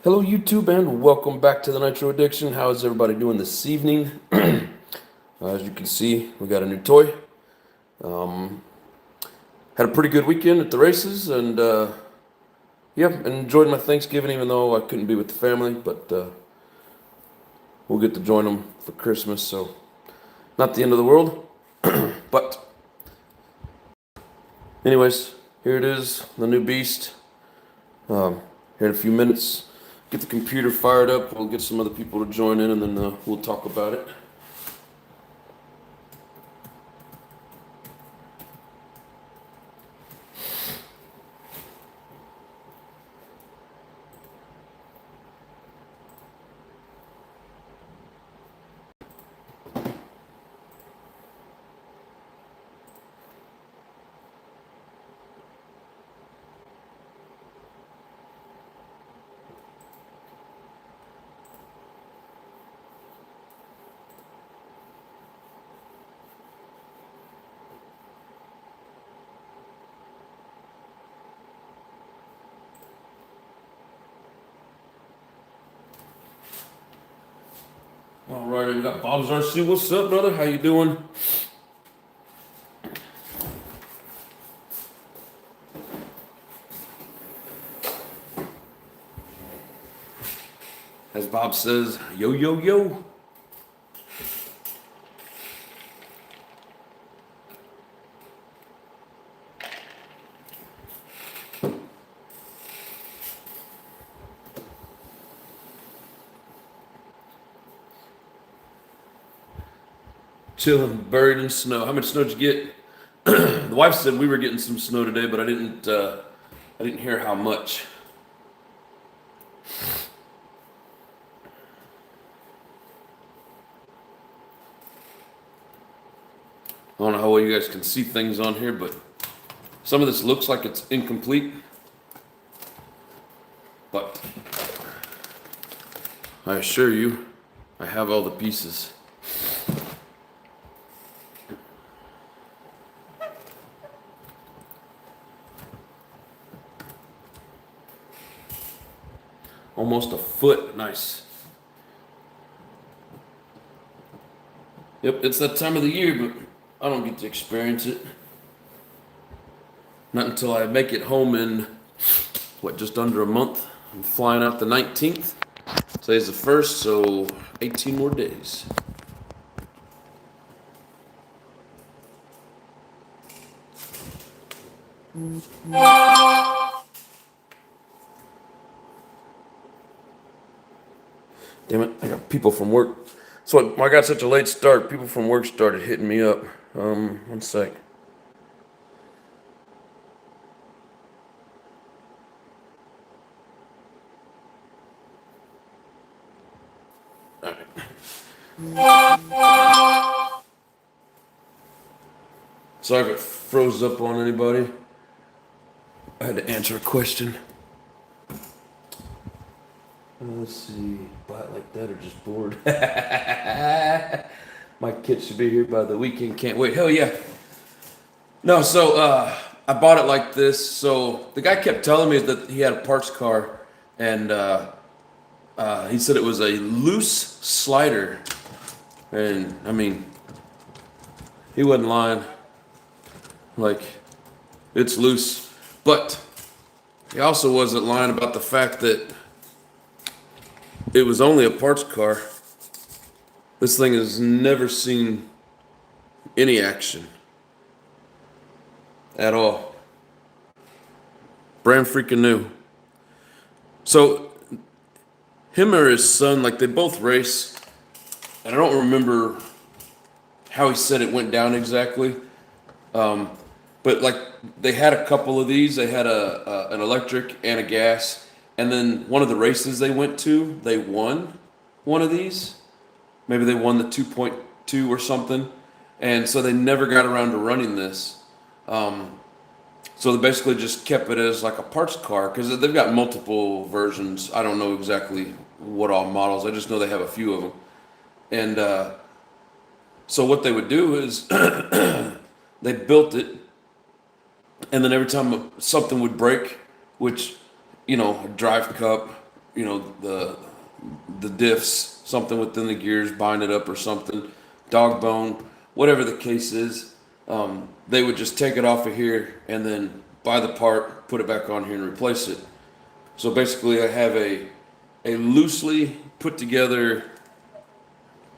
Hello YouTube and welcome back to the Nitro Addiction. How is everybody doing this evening? As you can see, we got a new toy. Had a pretty good weekend at the races and yeah, enjoyed my Thanksgiving even though I couldn't be with the family, but we'll get to join them for Christmas, so not the end of the world. But anyways, here it is, the new beast. Here in a few minutes. Get the computer fired up, we'll get some other people to join in, and then we'll talk about it. All right, we got Bob's RC. What's up, brother? How you doing? As Bob says, yo, yo, yo. Chilling, buried in snow. How much snow did you get? The wife said we were getting some snow today, but I didn't hear how much. I don't know how well you guys can see things on here, but some of this looks like it's incomplete. But I assure you, I have all the pieces. Almost a foot, nice. Yep, it's that time of the year, but I don't get to experience it. Not until I make it home in, what, just under a month. I'm flying out the 19th. Today's the 1st, so 18 more days. Damn it, I got people from work. So I got such a late start, people from work started hitting me up. One sec. All right. Sorry if it froze up on anybody. I had to answer a question. Let's see, buy it like that or just bored? My kids should be here by the weekend. Can't wait. Hell yeah. No, so I bought it like this. So the guy kept telling me that he had a parts car, and he said it was a loose slider. And I mean, he wasn't lying. Like, it's loose. But he also wasn't lying about the fact that it was only a parts car. This thing has never seen any action at all. Brand freaking new. So him or his son, like, they both race, and I don't remember how he said it went down exactly. But like, they had a couple of these. They had an electric and a gas. And then one of the races they went to, they won one of these. Maybe they won the 2.2 or something. And so they never got around to running this. So they basically just kept it as like a parts car, because they've got multiple versions. I don't know exactly what all models. I just know they have a few of them. And so what they would do is they built it, and then every time something would break, which, you know, a drive cup, you know, the diffs, something within the gears, bind it up or something, dog bone, whatever the case is. They would just take it off of here and then buy the part, put it back on here and replace it. So basically I have a loosely put together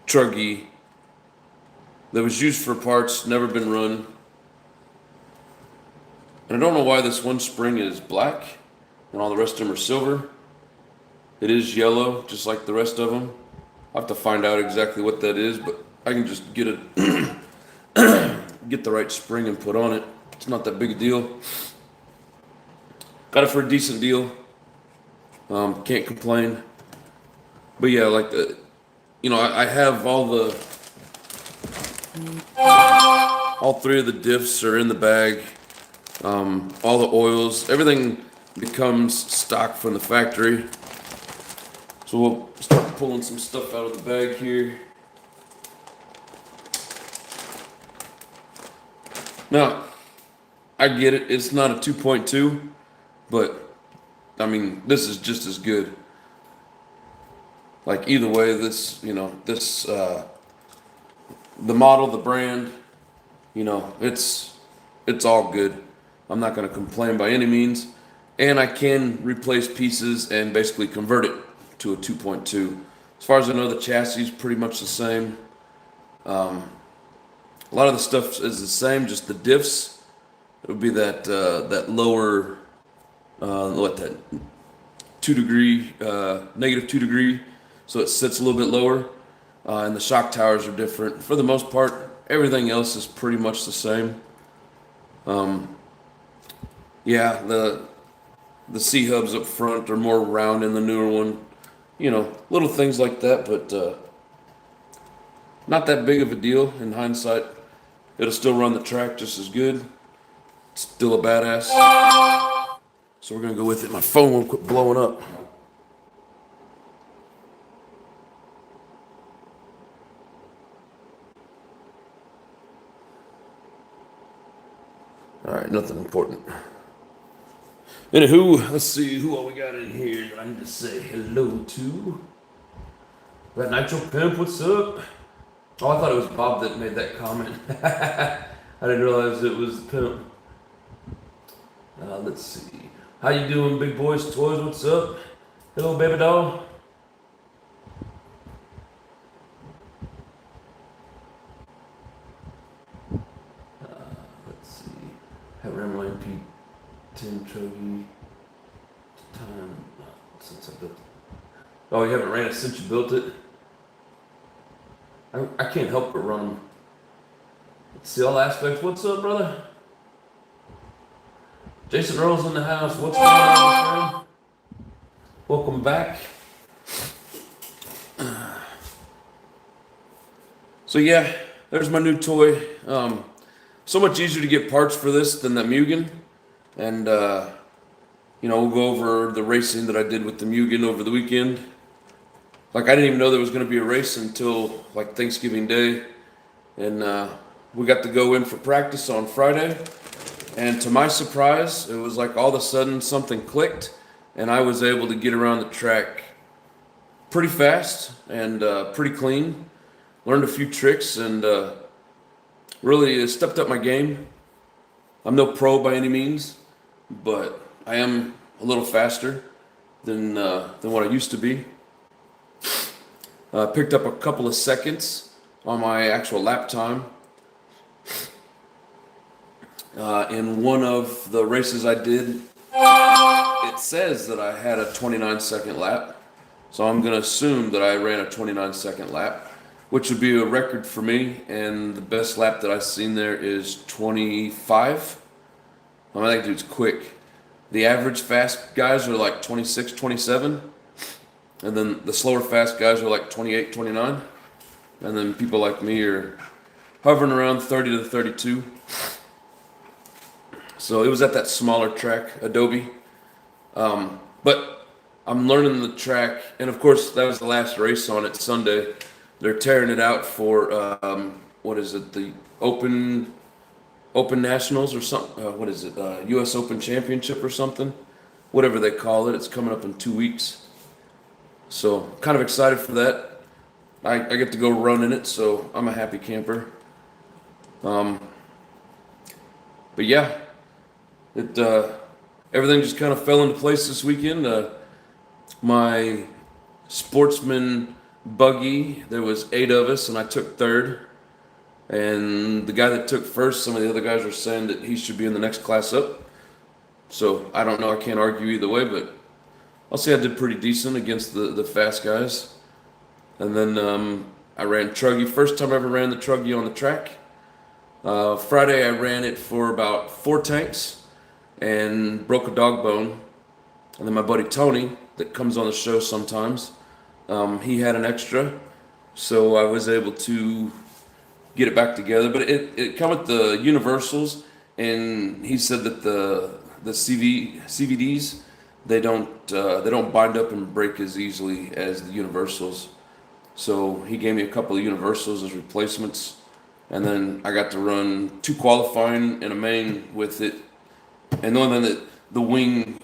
Truggy that was used for parts, never been run. And I don't know why this one spring is black and all the rest of them are silver. It is yellow, just like the rest of them. I'll have to find out exactly what that is, but I can just get it, get the right spring and put on it. It's not that big a deal. Got it for a decent deal. Can't complain. But yeah, like I have all three of the diffs are in the bag. All the oils, everything becomes stock from the factory. So we'll start pulling some stuff out of the bag here. Now, I get it, it's not a 2.2, but I mean, this is just as good. Like either way, this, the model, the brand, it's all good. I'm not going to complain by any means. And I can replace pieces and basically convert it to a 2.2. As far as I know, the chassis is pretty much the same. A lot of the stuff is the same, just the diffs. It would be that lower, that 2 degree, negative 2 degree. So it sits a little bit lower. And the shock towers are different. For the most part, everything else is pretty much the same. Yeah, the C-hubs up front are more round in the newer one. Little things like that, but not that big of a deal in hindsight. It'll still run the track just as good. It's still a badass. So we're gonna go with it. My phone won't quit blowing up. All right, nothing important. Anywho, let's see who all we got in here that I need to say hello to. That Nitro Pimp, what's up? Oh, I thought it was Bob that made that comment. I didn't realize it was Pimp. Let's see. How you doing, Big Boys Toys? What's up? Hello, baby doll. Let's see. Have Ramline P10 Truggy. Time since I built it. Oh, you haven't ran it since you built it? I can't help but run them. Let's see all aspects. What's up, brother? Jason Earl's in the house. What's going on, friend? Welcome back. So yeah, there's my new toy. So much easier to get parts for this than the Mugen. And, we'll go over the racing that I did with the Mugen over the weekend. Like, I didn't even know there was going to be a race until, like, Thanksgiving Day. And we got to go in for practice on Friday. And to my surprise, it was like all of a sudden something clicked. And I was able to get around the track pretty fast and pretty clean. Learned a few tricks and really stepped up my game. I'm no pro by any means, but I am a little faster than what I used to be. Picked up a couple of seconds on my actual lap time. In one of the races I did, it says that I had a 29-second lap. So I'm going to assume that I ran a 29-second lap, which would be a record for me. And the best lap that I've seen there is 25. I mean, that dude's quick. The average fast guys are like 26, 27. And then the slower fast guys are like 28, 29. And then people like me are hovering around 30 to 32. So it was at that smaller track, Adobe. But I'm learning the track. And of course, that was the last race on it Sunday. They're tearing it out for, the Open Nationals or something. U.S. Open Championship or something. Whatever they call it. It's coming up in 2 weeks. So kind of excited for that. I get to go run in it, so I'm a happy camper. Um, but yeah, it everything just kind of fell into place this weekend. My sportsman buggy, there was 8 of us, and I took third. And the guy that took first, some of the other guys were saying that he should be in the next class up. So I don't know. I can't argue either way, but I'll say I did pretty decent against the fast guys. And then I ran Truggy. First time I ever ran the Truggy on the track. Friday I ran it for about 4 tanks and broke a dog bone. And then my buddy Tony, that comes on the show sometimes, he had an extra. So I was able to get it back together. But it come with the universals, and he said that the CVDs they don't bind up and break as easily as the universals. So he gave me a couple of universals as replacements, and then I got to run 2 qualifying and a main with it. And the only thing that the wing,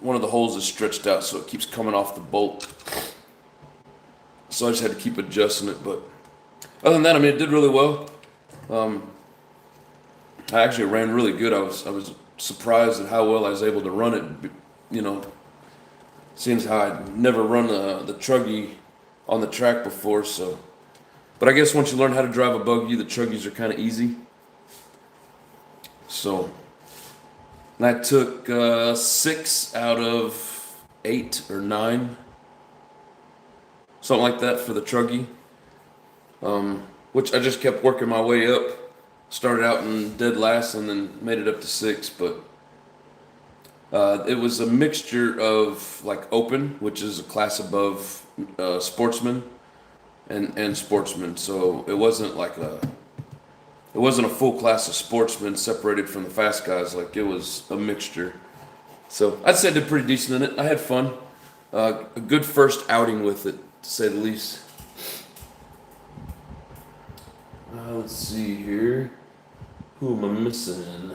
one of the holes is stretched out, so it keeps coming off the bolt. So I just had to keep adjusting it, but other than that, I mean, it did really well. I actually ran really good. I was surprised at how well I was able to run it. You know, seeing as how I'd never run the Truggy on the track before. So, but I guess once you learn how to drive a buggy, the Truggies are kind of easy. So, and I took 6 out of 8 or 9, something like that for the Truggy. Which I just kept working my way up. Started out in dead last and then made it up to 6, but it was a mixture of like open, which is a class above sportsman and sportsman. So it wasn't a full class of sportsmen separated from the fast guys. Like, it was a mixture. So I'd say I did pretty decent in it. I had fun. A good first outing with it, to say the least. Let's see here. Who am I missing?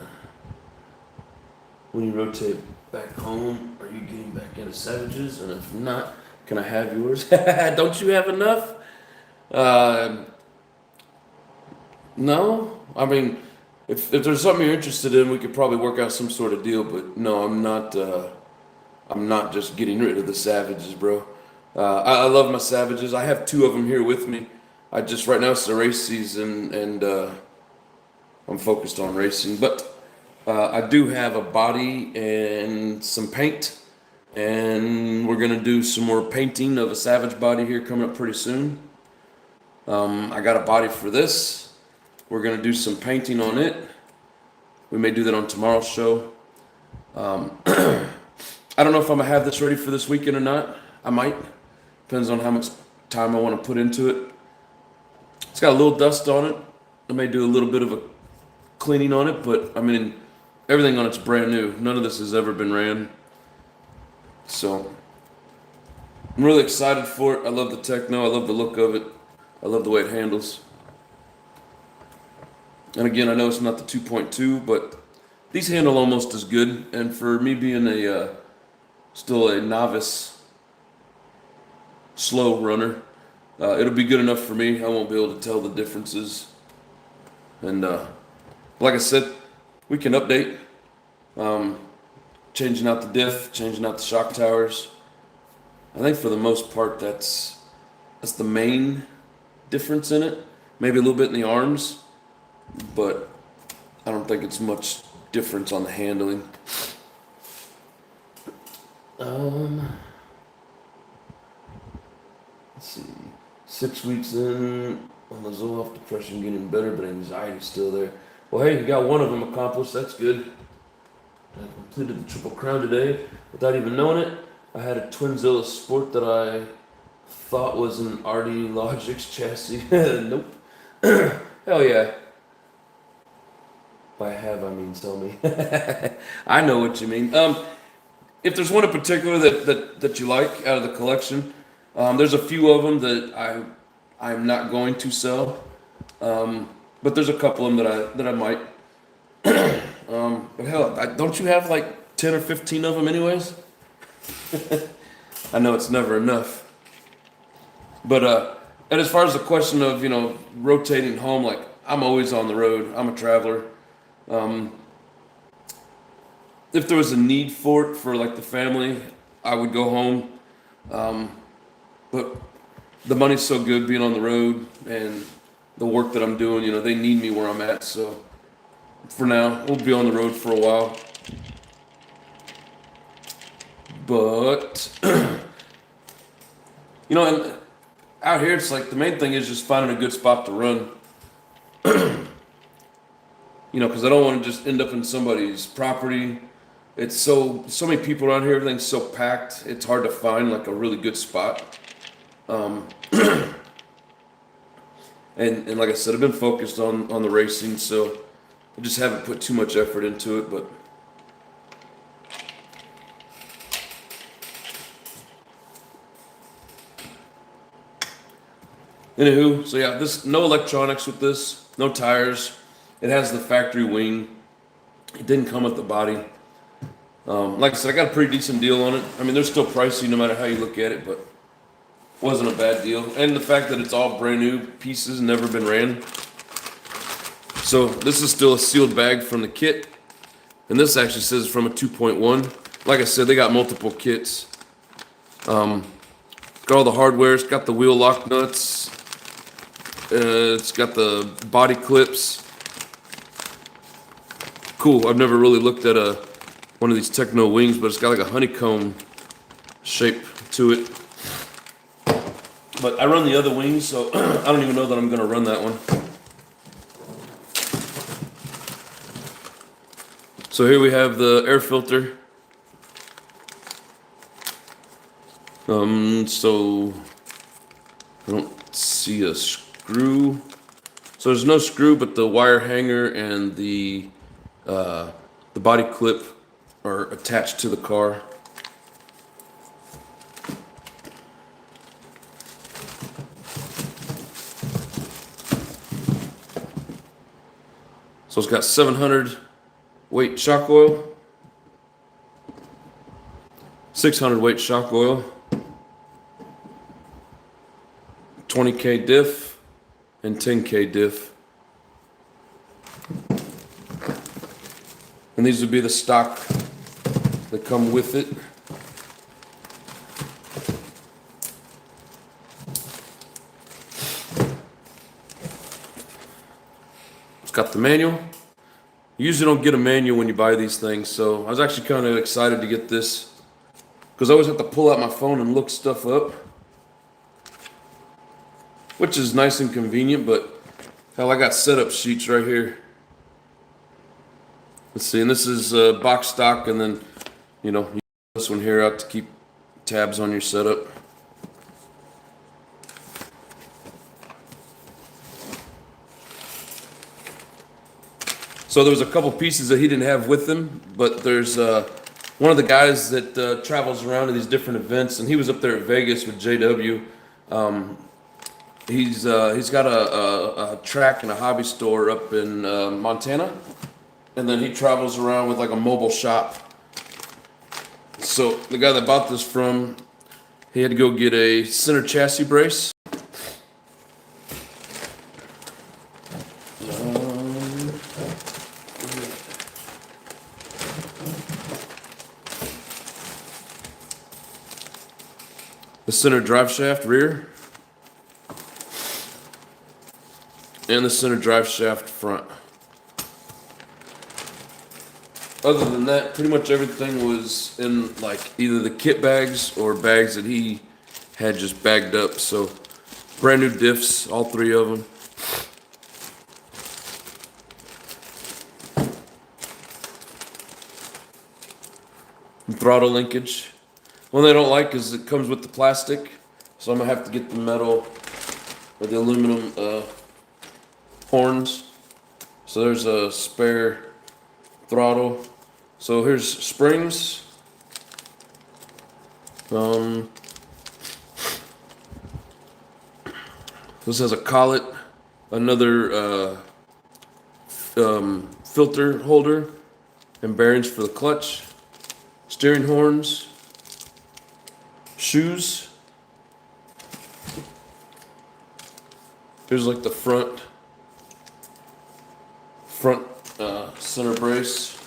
When you rotate back home, are you getting back into Savages? And if not, can I have yours? Don't you have enough? No. I mean, if there's something you're interested in, we could probably work out some sort of deal. But no, I'm not. I'm not just getting rid of the Savages, bro. I love my Savages. I have 2 of them here with me. Right now it's the race season, and I'm focused on racing. But I do have a body and some paint, and we're gonna do some more painting of a Savage body here coming up pretty soon. I got a body for this. We're gonna do some painting on it. We may do that on tomorrow's show. I don't know if I'm gonna have this ready for this weekend or not. I might. Depends on how much time I want to put into it. It's got a little dust on it. I may do a little bit of a cleaning on it, but I mean, everything on it's brand new. None of this has ever been ran. So I'm really excited for it. I love the Tekno. I love the look of it. I love the way it handles. And again, I know it's not the 2.2, but these handle almost as good. And for me being still a novice slow runner, it'll be good enough for me. I won't be able to tell the differences. And like I said, we can update. Changing out the diff, changing out the shock towers. I think for the most part, that's the main difference in it. Maybe a little bit in the arms, but I don't think it's much difference on the handling. Let's see. 6 weeks in on the Zoloft, depression getting better, but anxiety's still there. Well, hey, you got one of them accomplished. That's good. I completed the Triple Crown today without even knowing it. I had a Twinzilla Sport that I thought was an RD Logix chassis. Nope. Hell yeah. By have, I mean tell me. I know what you mean. If there's one in particular that you like out of the collection, there's a few of them that I'm not going to sell, but there's a couple of them that I might. But hell, don't you have like 10 or 15 of them anyways? I know it's never enough. But and as far as the question of rotating home, like I'm always on the road. I'm a traveler. Um, if there was a need for it for like the family, I would go home. Um, but the money's so good being on the road and the work that I'm doing. They need me where I'm at. So for now, we'll be on the road for a while. But and out here, it's like the main thing is just finding a good spot to run. Because I don't want to just end up in somebody's property. It's so many people around here. Everything's so packed. It's hard to find like a really good spot. Um, and like I said, I've been focused on the racing, so I just haven't put too much effort into it. But anywho, so yeah, this no electronics with this, no tires. It has the factory wing. It didn't come with the body. Like I said, I got a pretty decent deal on it. I mean, they're still pricey no matter how you look at it, but wasn't a bad deal. And the fact that it's all brand new pieces, never been ran. So this is still a sealed bag from the kit. And this actually says from a 2.1. Like I said, they got multiple kits. Got all the hardware. It's got the wheel lock nuts. It's got the body clips. Cool. I've never really looked at one of these Tekno wings, but it's got like a honeycomb shape to it. But I run the other wings, so I don't even know that I'm going to run that one. So here we have the air filter. So I don't see a screw. So there's no screw, but the wire hanger and the body clip are attached to the car. So it's got 700 weight shock oil, 600 weight shock oil, 20K diff, and 10K diff. And these would be the stock that come with it. It's got the manual. You usually don't get a manual when you buy these things, so I was actually kind of excited to get this because I always have to pull out my phone and look stuff up, which is nice and convenient, but hell, I got setup sheets right here. Let's see, and this is box stock, and then you use this one here out to keep tabs on your setup. So there was a couple pieces that he didn't have with him, but there's one of the guys that travels around to these different events, and he was up there at Vegas with JW. He's got a track and a hobby store up in Montana, and then he travels around with like a mobile shop. So the guy that bought this from, he had to go get a center chassis brace. The center drive shaft rear, and the center drive shaft front. Other than that, pretty much everything was in like either the kit bags or bags that he had just bagged up. So brand new diffs, all three of them. And throttle linkage. One thing I don't like is it comes with the plastic, so I'm gonna have to get the metal or the aluminum horns. So there's a spare throttle. So here's springs. This has a collet, another filter holder, and bearings for the clutch, steering horns, shoes, Here's like the front center brace,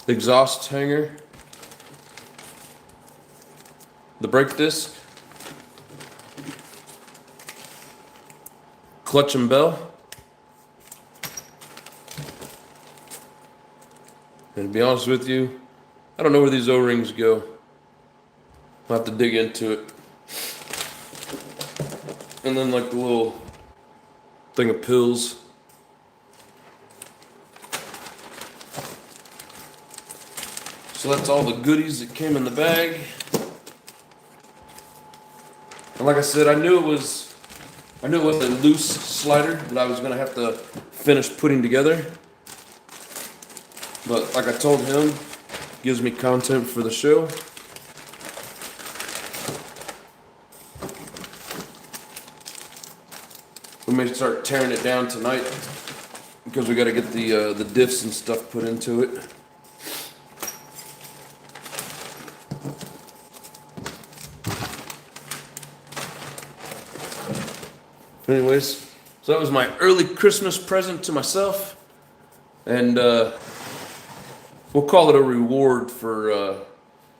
exhaust hanger, the brake disc, clutch and bell. And to be honest with you, I don't know where these O-rings go. I'll have to dig into it. And then like the little thing of pills. So that's all the goodies that came in the bag. And like I said, I knew it was a loose slider that I was gonna have to finish putting together. But like I told him, gives me content for the show. We may start tearing it down tonight because we got to get the diffs and stuff put into it. Anyways, so that was my early Christmas present to myself, and we'll call it a reward for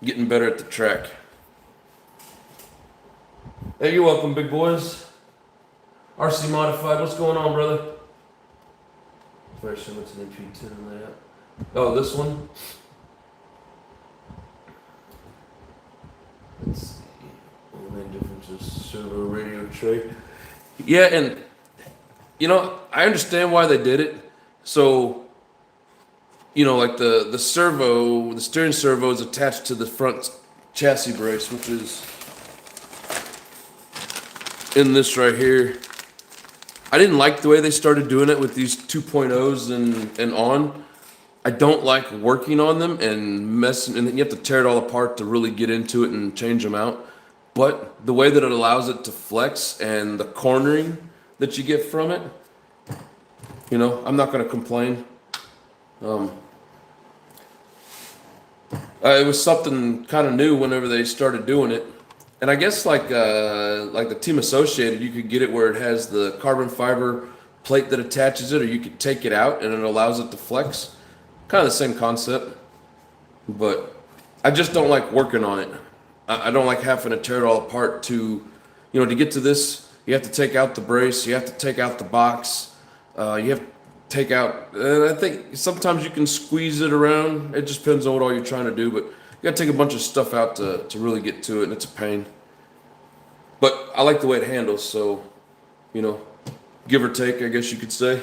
getting better at the track. Hey, you're welcome, big boys. RC Modified, what's going on, brother? Very similar to the MP10 layout. Oh, this one? Let's see. The main difference is servo radio tray. Yeah, and you know, I understand why they did it. So, you know, like the servo, the steering servo is attached to the front chassis brace, which is in this right here. I didn't like the way they started doing it with these 2.0s and on. I don't like working on them and messing, and then you have to tear it all apart to really get into it and change them out. But the way that it allows it to flex and the cornering that you get from it, you know, I'm not going to complain. It was something kind of new whenever they started doing it. And I guess like the Team Associated, you could get it where it has the carbon fiber plate that attaches it, or you could take it out and it allows it to flex. Kind of the same concept, but I just don't like working on it. I don't like having to tear it all apart to get to this. You have to take out the brace, you have to take out the box, you have to take out, and I think sometimes you can squeeze it around. It just depends on what all you're trying to do, but you gotta take a bunch of stuff out to really get to it, and it's a pain. But I like the way it handles, so, give or take, I guess you could say.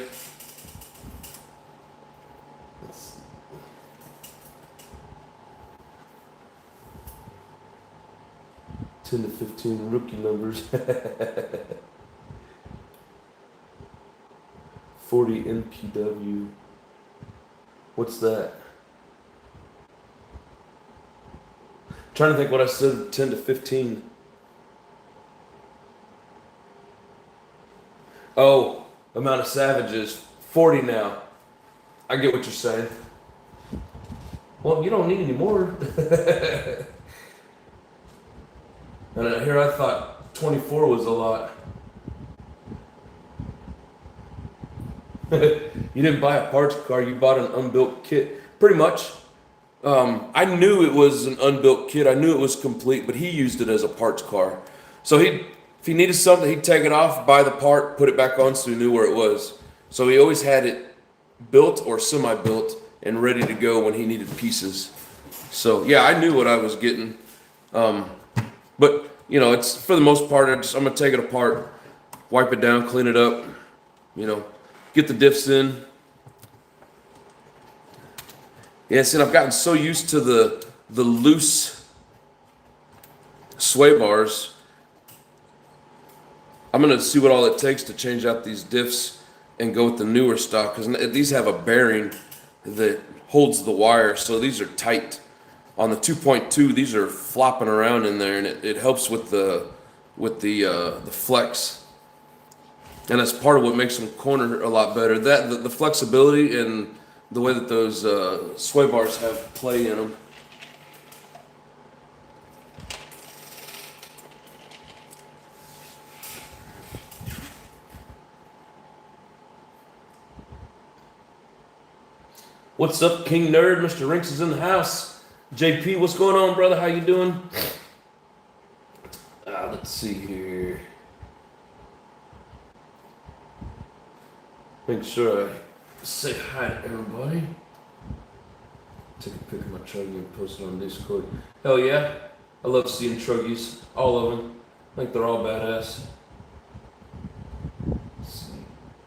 10 to 15 rookie numbers. 40 NPW. What's that? Trying to think what I said, 10 to 15. Oh, amount of savages, 40 now. I get what you're saying. Well, you don't need any more. And here I thought 24 was a lot. You didn't buy a parts car, you bought an unbuilt kit. Pretty much. I knew it was an unbuilt kit. I knew it was complete, but he used it as a parts car. So if he needed something, he'd take it off, buy the part, put it back on so he knew where it was. So he always had it built or semi-built and ready to go when he needed pieces. So yeah, I knew what I was getting. But it's for the most part, I'm gonna take it apart, wipe it down, clean it up, get the diffs in. Yes, and I've gotten so used to the loose sway bars. I'm gonna see what all it takes to change out these diffs and go with the newer stock, because these have a bearing that holds the wire, so these are tight. On the 2.2, these are flopping around in there, and it helps with the flex, and that's part of what makes them corner a lot better. That the flexibility and the way that those sway bars have play in them. What's up, King Nerd? Mr. Rinks is in the house. JP, what's going on, brother? How you doing? Let's see here. Make sure I say hi to everybody. Take a pic of my Truggy and post it on Discord. Hell yeah. I love seeing Truggies. All of them. I think they're all badass.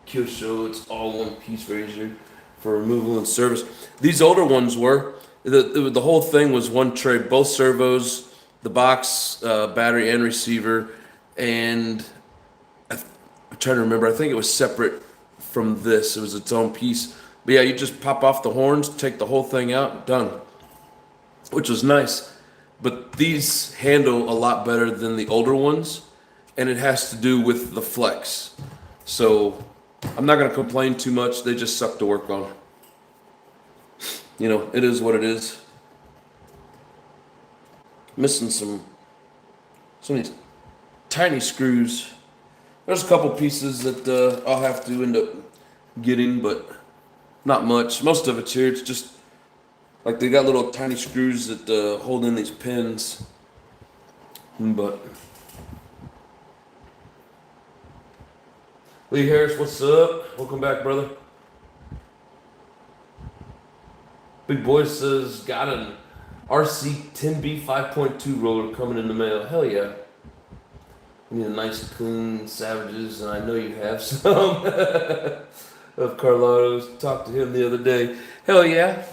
Kyosho, it's all one piece razor for removal and service. These older ones were. The whole thing was one tray, both servos, the box, battery and receiver, and I'm trying to remember, I think it was separate from this. It was its own piece. But yeah, you just pop off the horns, take the whole thing out, done. Which was nice. But these handle a lot better than the older ones, and it has to do with the flex. So I'm not going to complain too much. They just suck to work on. You know, it is what it is. Missing some of these tiny screws. There's a couple pieces that I'll have to end up getting, but not much. Most of it's here. It's just like they got little tiny screws that hold in these pins. But Lee Harris, what's up? Welcome back, brother. Big Boy says, got an RC 10B 5.2 roller coming in the mail. Hell yeah. You need a nice clean Savages, and I know you have some of Carloto's. Talked to him the other day. Hell yeah.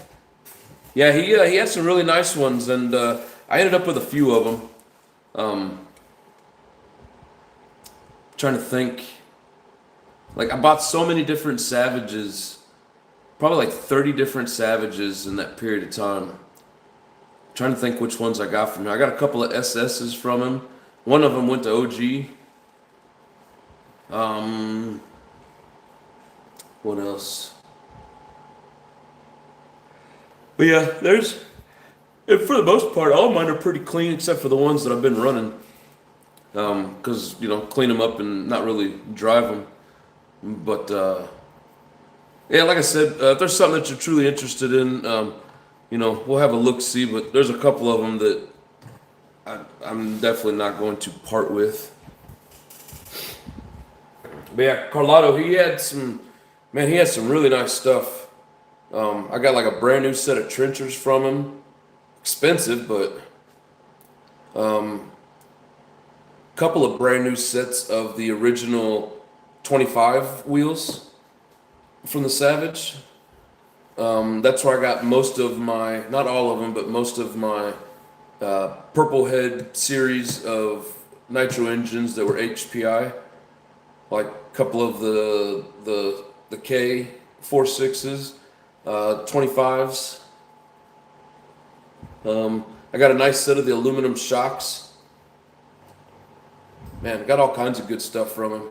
Yeah, he had some really nice ones, and I ended up with a few of them. Trying to think. Like, I bought so many different Savages. Probably like 30 different Savages in that period of time. Trying to think which ones I got from him. I got a couple of SS's from him. One of them went to OG. What else? But yeah, and for the most part, all of mine are pretty clean except for the ones that I've been running. Because, you know, clean them up and not really drive them. But, yeah, like I said, if there's something that you're truly interested in, you know, we'll have a look-see, but there's a couple of them that I'm definitely not going to part with. But yeah, Carloto, he had some really nice stuff. I got like a brand new set of trenchers from him. Expensive, but couple of brand new sets of the original 25 wheels from the Savage. That's where I got most of my, not all of them, but most of my Purple Head series of nitro engines that were HPI. Like a couple of the K46s, 25s. I got a nice set of the aluminum shocks. Man, got all kinds of good stuff from him.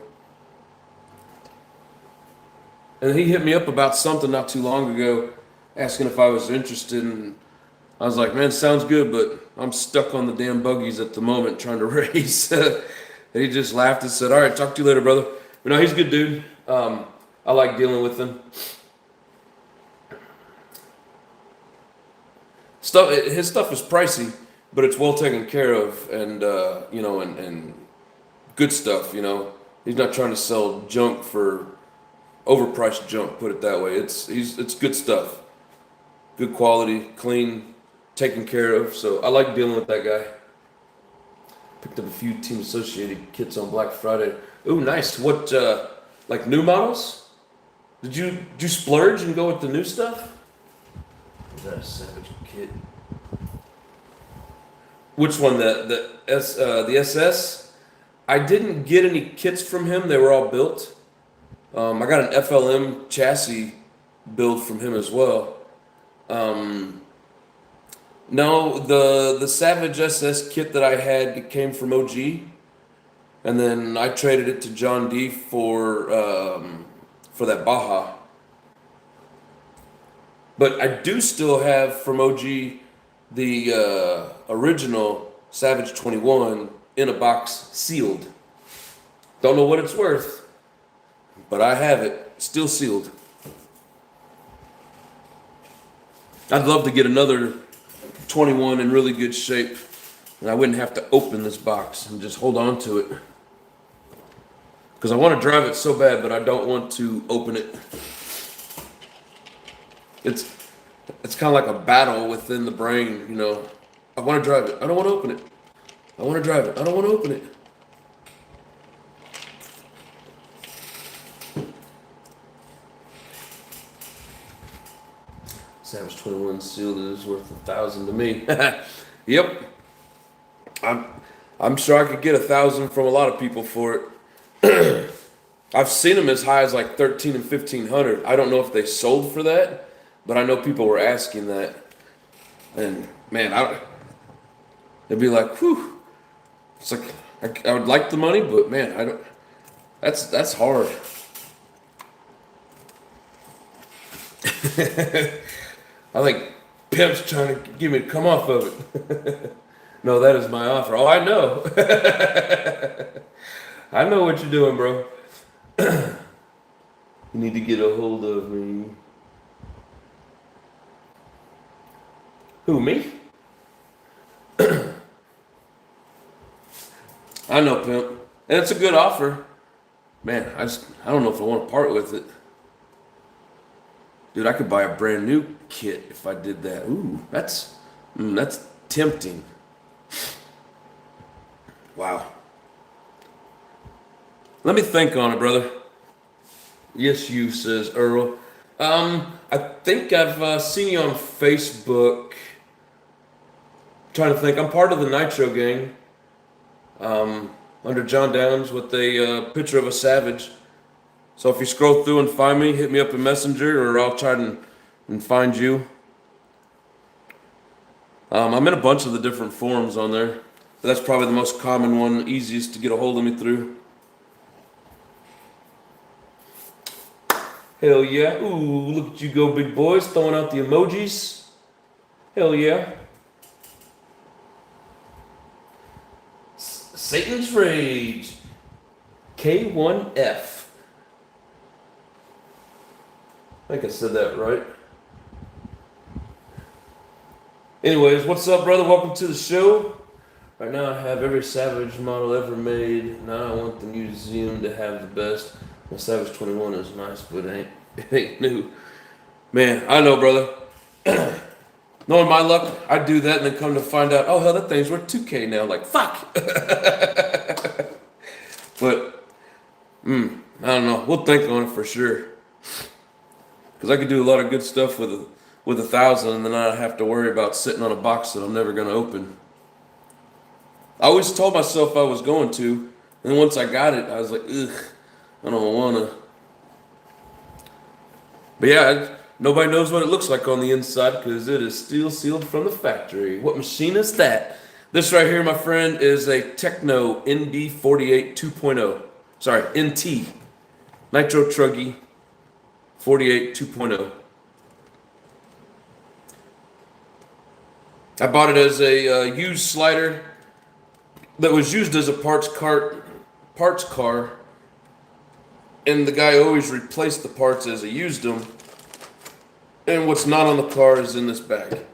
And he hit me up about something not too long ago, asking if I was interested, and I was like, man, sounds good, but I'm stuck on the damn buggies at the moment trying to race. And he just laughed and said, all right, talk to you later, brother. But no, he's a good dude. I like dealing with him. His stuff is pricey, but it's well taken care of, and you know, and good stuff. You know, he's not trying to sell junk for overpriced junk. Put it that way. It's good stuff, good quality, clean, taken care of. So I like dealing with that guy. Picked up a few Team Associated kits on Black Friday. Ooh, nice. What like new models? Did you splurge and go with the new stuff? Is that a Savage kit? Which one? The SS? I didn't get any kits from him. They were all built. I got an FLM chassis build from him as well. No, the Savage SS kit that I had came from OG, and then I traded it to John D for that Baja. But I do still have from OG the original Savage 21 in a box, sealed. Don't know what it's worth, but I have it still sealed. I'd love to get another 21 in really good shape, and I wouldn't have to open this box and just hold on to it. Because I want to drive it so bad, but I don't want to open it. It's kind of like a battle within the brain, you know. I want to drive it. I don't want to open it. I want to drive it. I don't want to open it. Savage 21 sealed is worth 1,000 to me. Yep. I'm sure I could get 1,000 from a lot of people for it. I've seen them as high as like 1,300 and 1,500. I don't know if they sold for that, but I know people were asking that. And man, it'd be like, whew. It's like I would like the money, but man, I don't. That's hard. I think Pimp's trying to get me to come off of it. No, that is my offer. Oh, I know. I know what you're doing, bro. You need to get a hold of me. Who, me? I know, Pimp. And it's a good offer. Man, I don't know if I want to part with it. Dude, I could buy a brand new kit if I did that. Ooh, that's tempting. Wow. Let me think on it, brother. Yes, you, says Earl. I think I've seen you on Facebook. Trying to think. I'm part of the Nitro gang. Under John Downs with a picture of a Savage. So if you scroll through and find me, hit me up in Messenger, or I'll try and find you. I'm in a bunch of the different forums on there. But that's probably the most common one, easiest to get a hold of me through. Hell yeah. Ooh, look at you go, big boys, throwing out the emojis. Hell yeah. Satan's Rage. K1F. I think I said that right. Anyways, what's up, brother? Welcome to the show. Right now I have every Savage model ever made. Now I want the museum to have the best. My Savage 21 is nice, but it ain't new. Man, I know, brother. Knowing my luck, I'd do that and then come to find out, oh, hell, that thing's worth 2K now. Like, fuck. But, I don't know. We'll think on it for sure. Because I could do a lot of good stuff with 1,000, and then I have to worry about sitting on a box that I'm never going to open. I always told myself I was going to, and then once I got it, I was like, ugh, I don't want to. But yeah, nobody knows what it looks like on the inside because it is still sealed from the factory. What machine is that? This right here, my friend, is a Tekno NT48 2.0. Sorry, NT. Nitro Truggy 48 2.0. I bought it as a used slider that was used as a parts car, and the guy always replaced the parts as he used them, and what's not on the car is in this bag.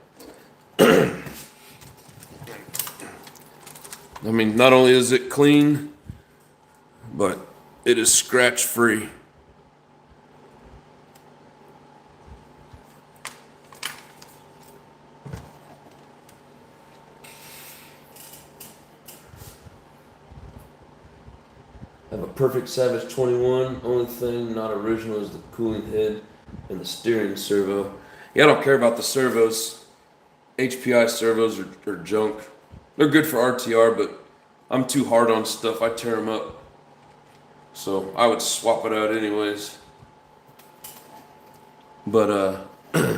I mean, not only is it clean, but it is scratch free. I have a perfect Savage 21. Only thing not original is the cooling head and the steering servo. Yeah, I don't care about the servos. HPI servos are junk. They're good for RTR, but I'm too hard on stuff. I tear them up. So I would swap it out anyways. But, I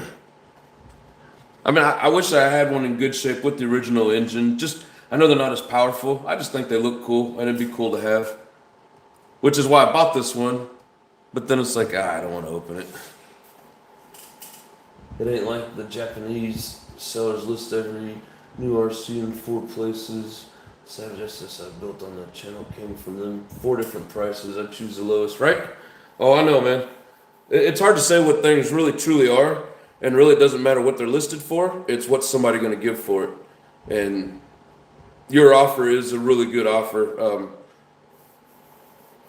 mean, I wish I had one in good shape with the original engine. I know they're not as powerful. I just think they look cool, and it'd be cool to have. Which is why I bought this one. But then it's like, I don't want to open it. It ain't like the Japanese sellers list every new RC in 4 places. Savage SS I built on that channel came from them. 4 different prices. I choose the lowest, right? Oh, I know, man. It's hard to say what things really truly are. and really it doesn't matter what they're listed for, it's what somebody's going to give for it. And your offer is a really good offer.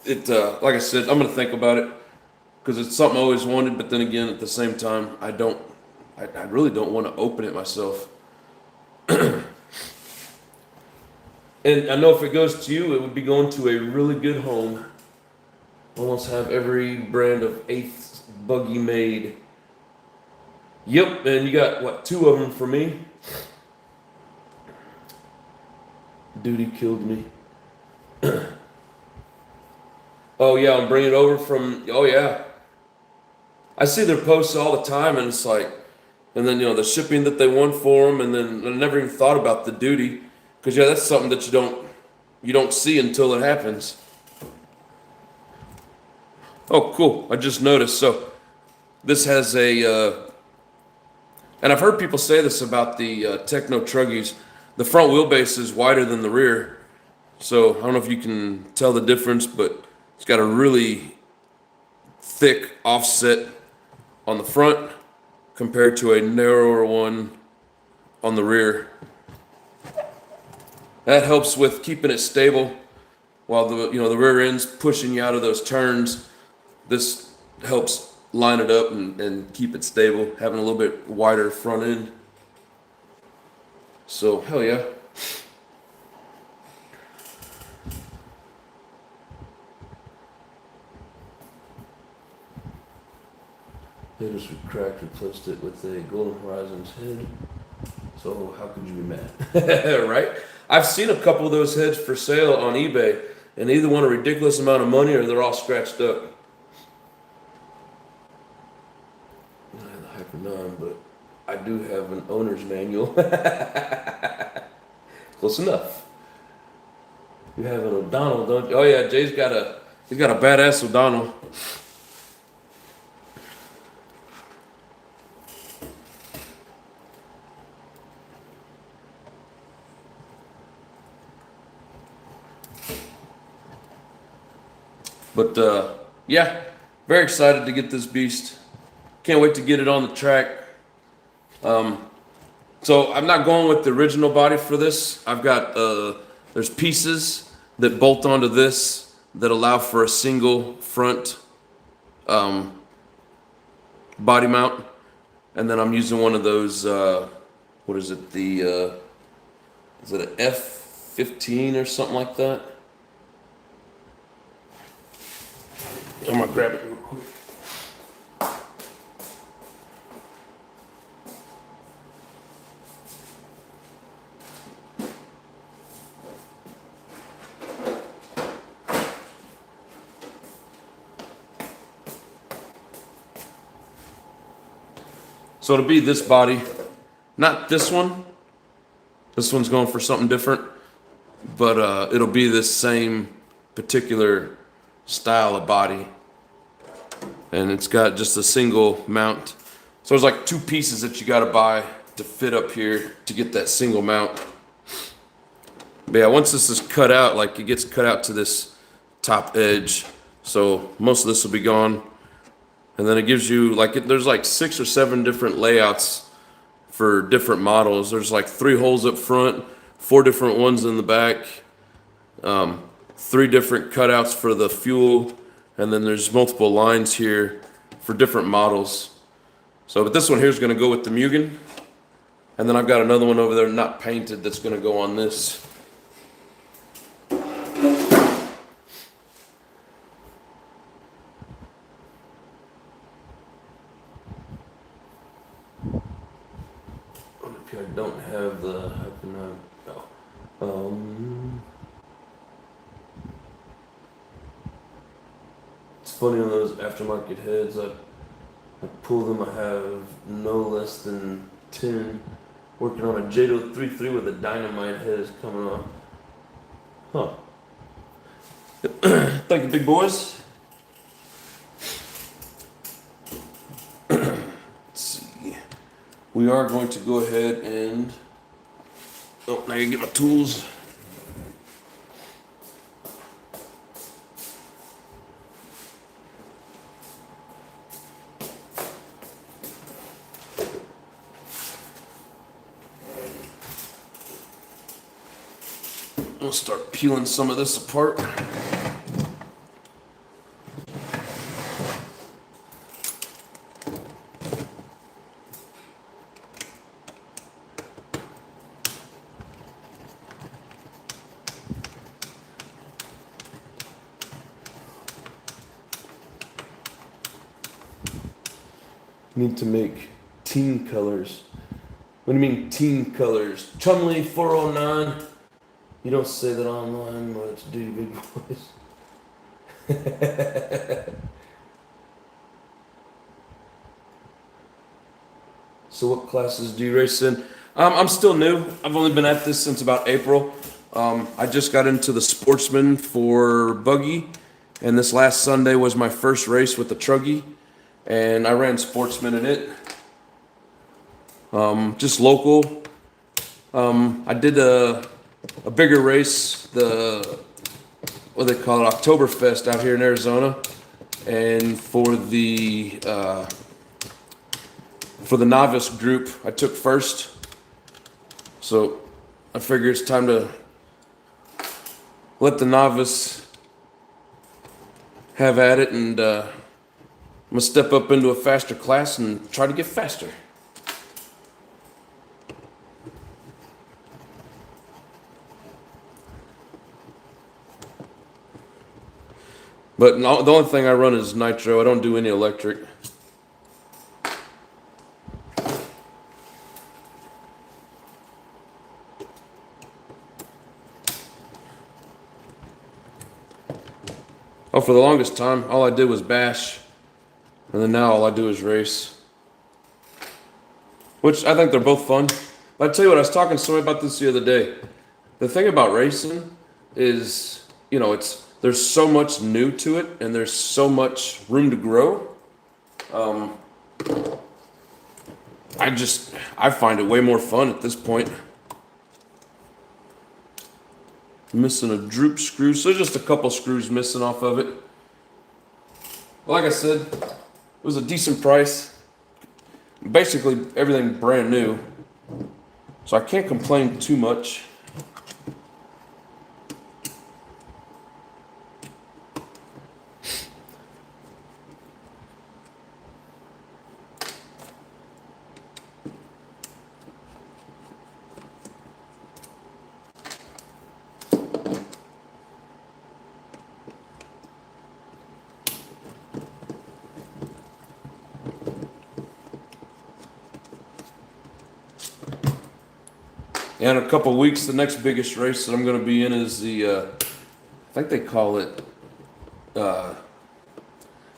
Like I said, I'm going to think about it because it's something I always wanted, but then again, at the same time, I really don't want to open it myself. And I know if it goes to you, it would be going to a really good home. Almost have every brand of eighth buggy made. Yep, and you got, what, 2 of them for me? Duty killed me. Oh, yeah, I'm bringing it over from, oh, yeah. I see their posts all the time, and it's like, and then, the shipping that they want for them, and then I never even thought about the duty. Because, yeah, that's something that you don't see until it happens. Oh, cool. I just noticed. So, this has and I've heard people say this about the Tekno Truggies. The front wheelbase is wider than the rear. So I don't know if you can tell the difference, but it's got a really thick offset on the front compared to a narrower one on the rear. That helps with keeping it stable while the rear end's pushing you out of those turns. This helps line it up and keep it stable, having a little bit wider front end. So, hell yeah. They just cracked, replaced it with a Golden Horizons head. So how could you be mad? Right? I've seen a couple of those heads for sale on eBay, and they either want a ridiculous amount of money or they're all scratched up. But I do have an owner's manual. Close enough. You have an O'Donnell, don't you? Oh yeah, he's got a badass O'Donnell. But yeah, very excited to get this beast. Can't wait to get it on the track. So I'm not going with the original body for this. I've got there's pieces that bolt onto this that allow for a single front body mount, and then I'm using one of those. What is it? Is it an F15 or something like that? I'm gonna grab it real quick. So it'll be this body, not this one. This one's going for something different, but it'll be this same particular style of body. And it's got just a single mount. So there's like 2 pieces that you gotta buy to fit up here to get that single mount. But yeah, once this is cut out, like it gets cut out to this top edge, so most of this will be gone. And then it gives you there's like 6 or 7 different layouts for different models. There's like 3 holes up front, 4 different ones in the back, 3 different cutouts for the fuel, and then there's multiple lines here for different models. So, but this one here is going to go with the Mugen, and then I've got another one over there not painted that's going to go on this. I don't have the. How can I? Oh. It's funny on those aftermarket heads. I pull them. I have no less than 10. Working on a J-33 with a dynamite head is coming on. Huh. Thank you, big boys. We are going to go ahead and, now I can get my tools. I'll start peeling some of this apart. Need to make team colors. What do you mean team colors? Chumley 409. You don't say that online much, do you, big boys? So what classes do you race in? I'm still new. I've only been at this since about April. I just got into the Sportsman for buggy, and this last Sunday was my first race with the Truggy, and I ran Sportsman in it. Just local. I did a bigger race, what they call it, Oktoberfest out here in Arizona, and for the novice group, I took first. So I figure it's time to let the novice have at it, and I'm gonna step up into a faster class and try to get faster. But the only thing I run is nitro. I don't do any electric. Oh, for the longest time, all I did was bash. And then now all I do is race. Which I think they're both fun. But I tell you what, I was talking to somebody about this the other day. The thing about racing is, there's so much new to it, and there's so much room to grow. I find it way more fun at this point. Missing a droop screw, so there's just a couple screws missing off of it. Like I said, it was a decent price. Basically everything brand new, so I can't complain too much. In a couple of weeks, the next biggest race that I'm going to be in is I think they call it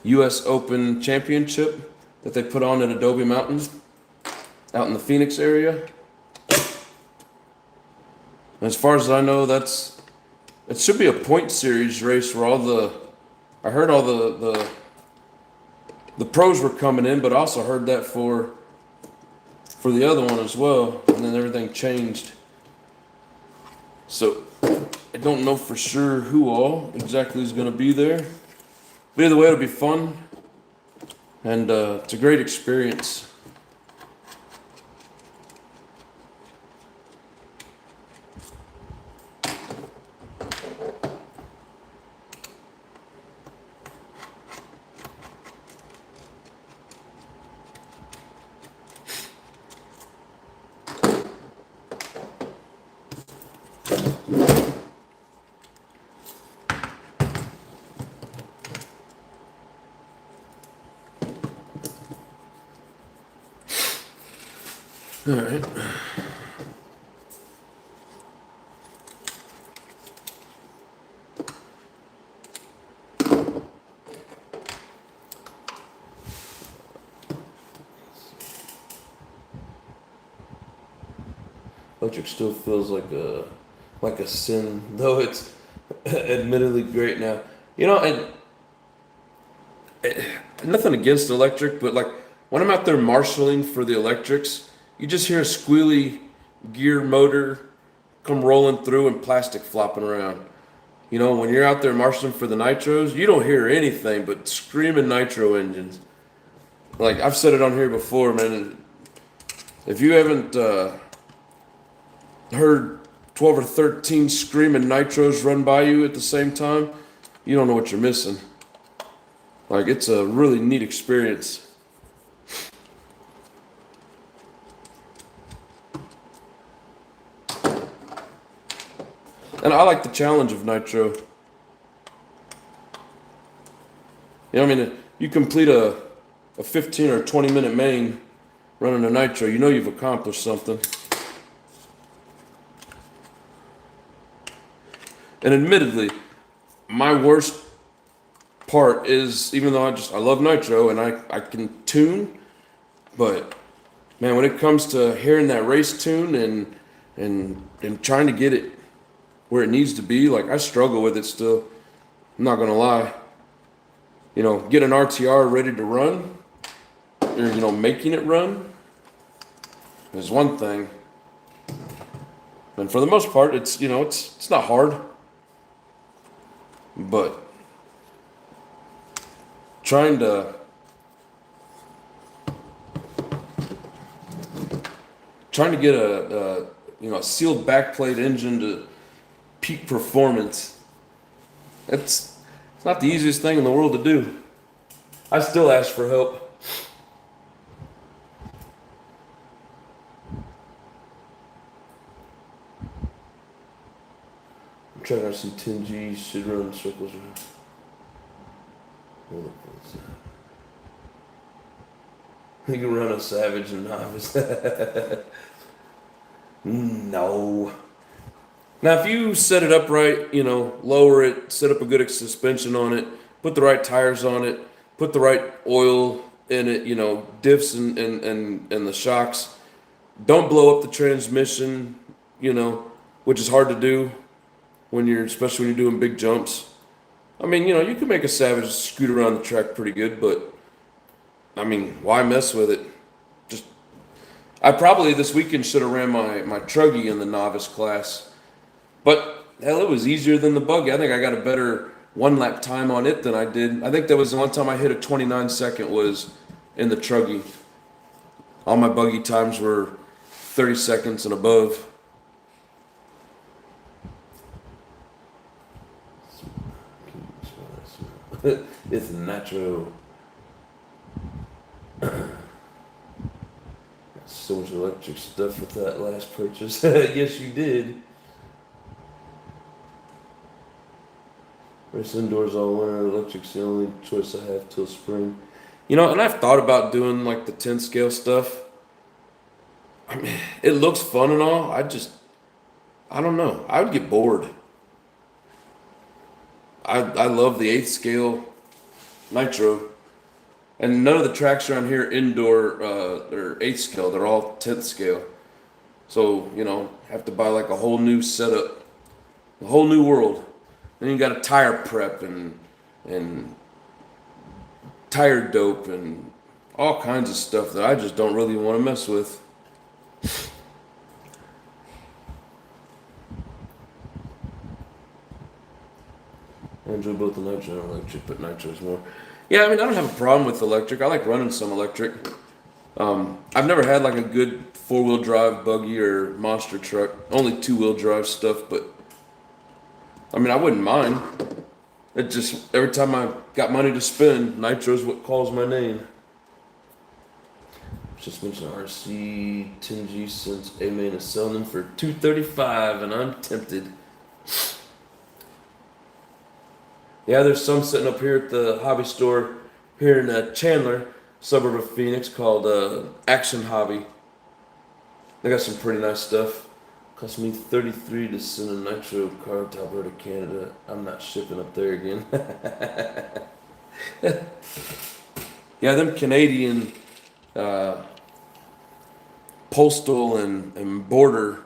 U.S. Open Championship that they put on at Adobe Mountain out in the Phoenix area. And as far as I know, it should be a point series race where I heard all the pros were coming in, but I also heard that for the other one as well, and then everything changed. So I don't know for sure who all exactly is going to be there. But either way, it'll be fun, and it's a great experience. All right. Electric still feels like a sin, though it's admittedly great now. Nothing against electric, but like when I'm out there marshaling for the electrics, you just hear a squealy gear motor come rolling through and plastic flopping around. When you're out there marshaling for the nitros, you don't hear anything but screaming nitro engines. Like I've said it on here before, man. If you haven't heard 12 or 13 screaming nitros run by you at the same time, you don't know what you're missing. Like, it's a really neat experience. And I like the challenge of nitro. You know, I mean, you complete a 15 or 20 minute main running a nitro, you know you've accomplished something. And admittedly, my worst part is, even though I love nitro and I can tune, but man, when it comes to hearing that race tune and trying to get it where it needs to be, like, I struggle with it still. I'm not gonna lie. You know, get an RTR ready to run, or, you know, making it run is one thing. And for the most part, it's, you know, it's not hard. But trying to get a you know, a sealed backplate engine to peak performance, it's not the easiest thing in the world to do. I still ask for help. I'm trying to see 10G should run circles around. You can run a Savage and novice. No. Now, if you set it up right, you know, lower it, set up a good suspension on it, put the right tires on it, put the right oil in it, you know, diffs and the shocks. Don't blow up the transmission, you know, which is hard to do especially when you're doing big jumps. I mean, you know, you can make a Savage scoot around the track pretty good, but I mean, why mess with it? I probably this weekend should have ran my Truggy in the novice class, but hell, it was easier than the buggy. I think I got a better 1 lap time on it than I did. I think that was the one time I hit a 29-second was in the Truggy. All my buggy times were 30 seconds and above. It's natural. So much electric stuff with that last purchase. Yes, you did. Race indoors all winter. Electric's the only choice I have till spring. You know, and I've thought about doing like the 10 scale stuff. I mean, it looks fun and all. I don't know. I would get bored. I love the 8th scale nitro. And none of the tracks around here indoor, they're 8th scale. They're all 10th scale. So, you know, have to buy like a whole new setup, a whole new world. Then you got a tire prep and tire dope and all kinds of stuff that I just don't really want to mess with. I enjoy both the nitro and electric, but nitro's more. Yeah, I mean, I don't have a problem with electric. I like running some electric. I've never had like a good 4-wheel drive buggy or monster truck. Only 2-wheel drive stuff, but I mean, I wouldn't mind. It just, every time I got money to spend, nitro's what calls my name. Just mentioned RC 10G since A-Main is selling them for $235, and I'm tempted. Yeah, there's some sitting up here at the hobby store here in Chandler, suburb of Phoenix, called Action Hobby. They got some pretty nice stuff. Cost me $33 to send a nitro car to Alberta, Canada. I'm not shipping up there again. Yeah, them Canadian postal and border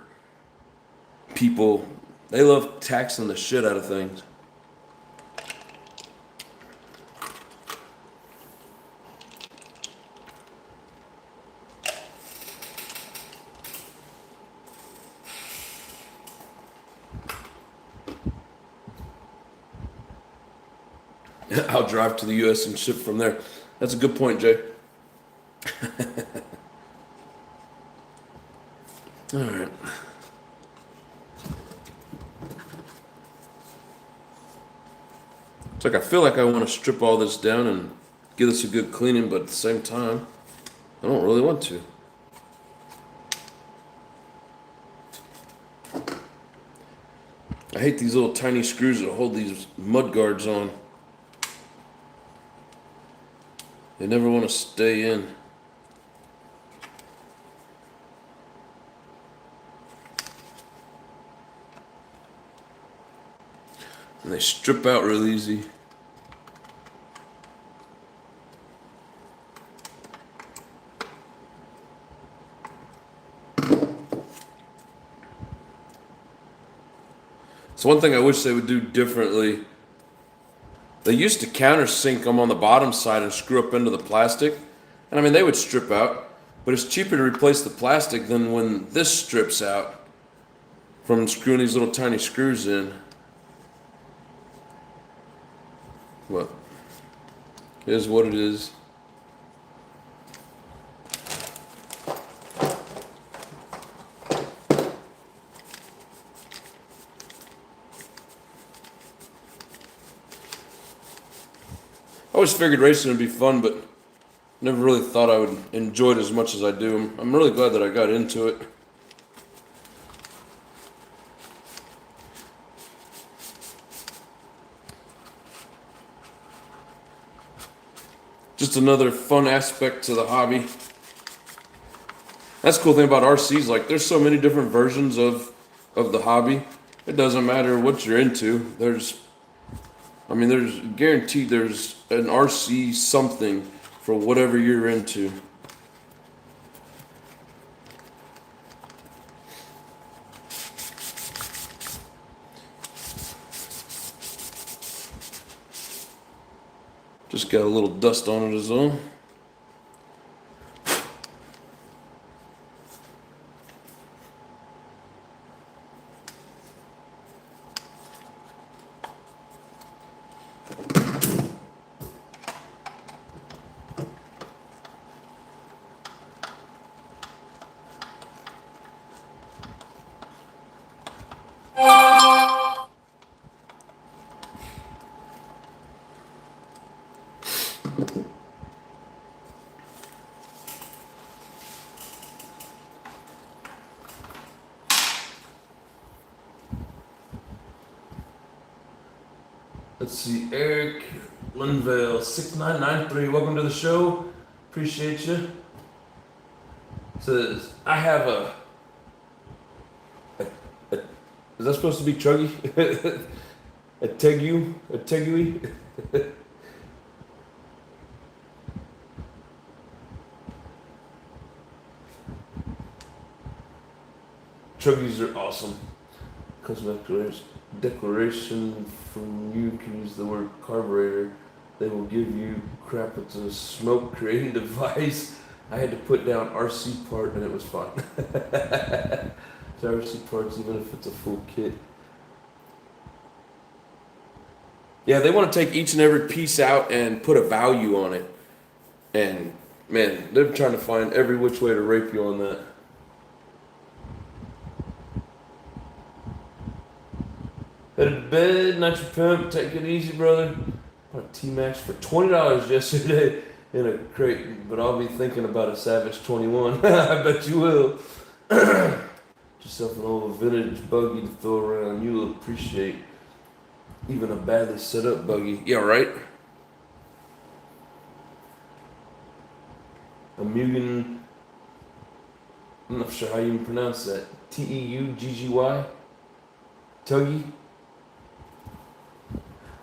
people, they love taxing the shit out of things. I'll drive to the U.S. and ship from there. That's a good point, Jay. All right. It's like I feel like I want to strip all this down and give this a good cleaning, but at the same time, I don't really want to. I hate these little tiny screws that hold these mud guards on. They never want to stay in. And they strip out real easy. So one thing I wish they would do differently, they used to countersink them on the bottom side and screw up into the plastic. And I mean, they would strip out, but it's cheaper to replace the plastic than when this strips out from screwing these little tiny screws in. Well, it is what it is. I always figured racing would be fun, but never really thought I would enjoy it as much as I do. I'm really glad that I got into it. Just another fun aspect to the hobby. That's the cool thing about RCs. Like, there's so many different versions of the hobby. It doesn't matter what you're into. There's guaranteed there's an RC something for whatever you're into. Just got a little dust on it as well. Let's see, Eric Linvale, 6993, welcome to the show. Appreciate you. Says, I have a is that supposed to be Truggy? a Tegui? Truggies are awesome. Custom declaration from you can use the word carburetor. They will give you crap. It's a smoke creating device. I had to put down RC part and it was fine. It's RC parts even if it's a full kit. Yeah, they want to take each and every piece out and put a value on it. And man, they're trying to find every which way to rape you on that. Headed to bed, Nitro Pimp, take it easy, brother. Bought a T-Max for $20 yesterday in a crate, but I'll be thinking about a Savage 21. I bet you will. Yourself an old vintage buggy to throw around. You'll appreciate even a badly set up buggy. Yeah, right? A Mugen, I'm not sure how you even pronounce that. Teuggy? Tuggy?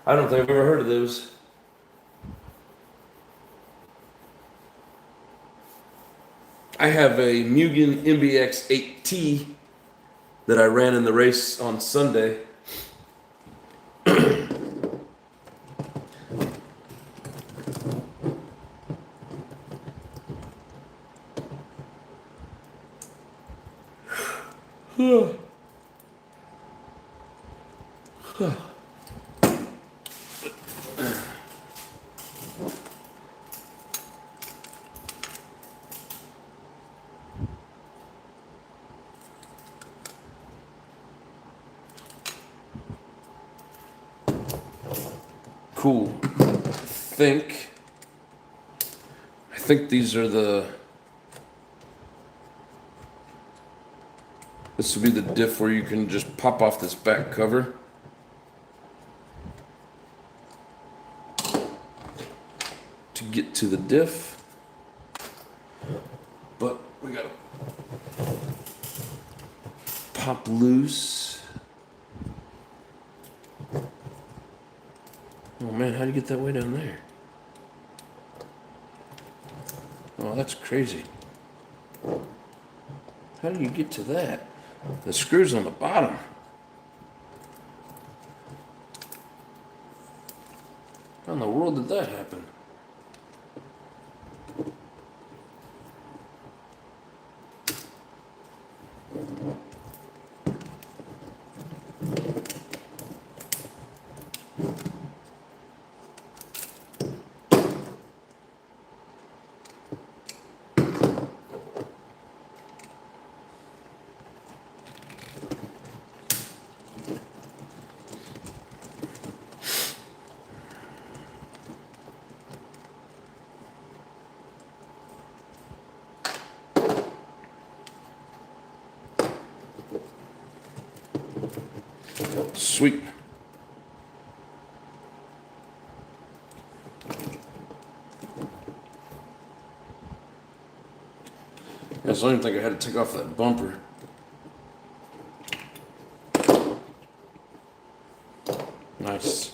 I don't think I've ever heard of those. I have a Mugen MBX 8T that I ran in the race on Sunday. Cool. I think these are this would be the diff where you can just pop off this back cover. To get to the diff. But we gotta pop loose. Oh man, how do you get that way down there? Oh, that's crazy. How do you get to that? The screw's on the bottom. How in the world did that happen? Sweet. Yes, I don't even think I had to take off that bumper. Nice.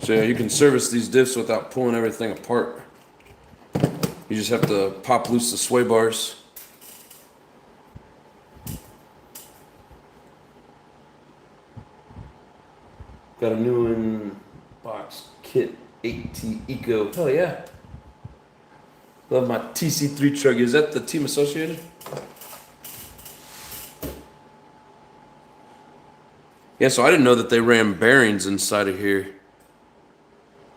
So yeah, you can service these diffs without pulling everything apart. You just have to pop loose the sway bars. Got a new in box kit 8T Eco. Hell yeah. Love my TC3 Truggy. Is that the team associated? Yeah, so I didn't know that they ran bearings inside of here.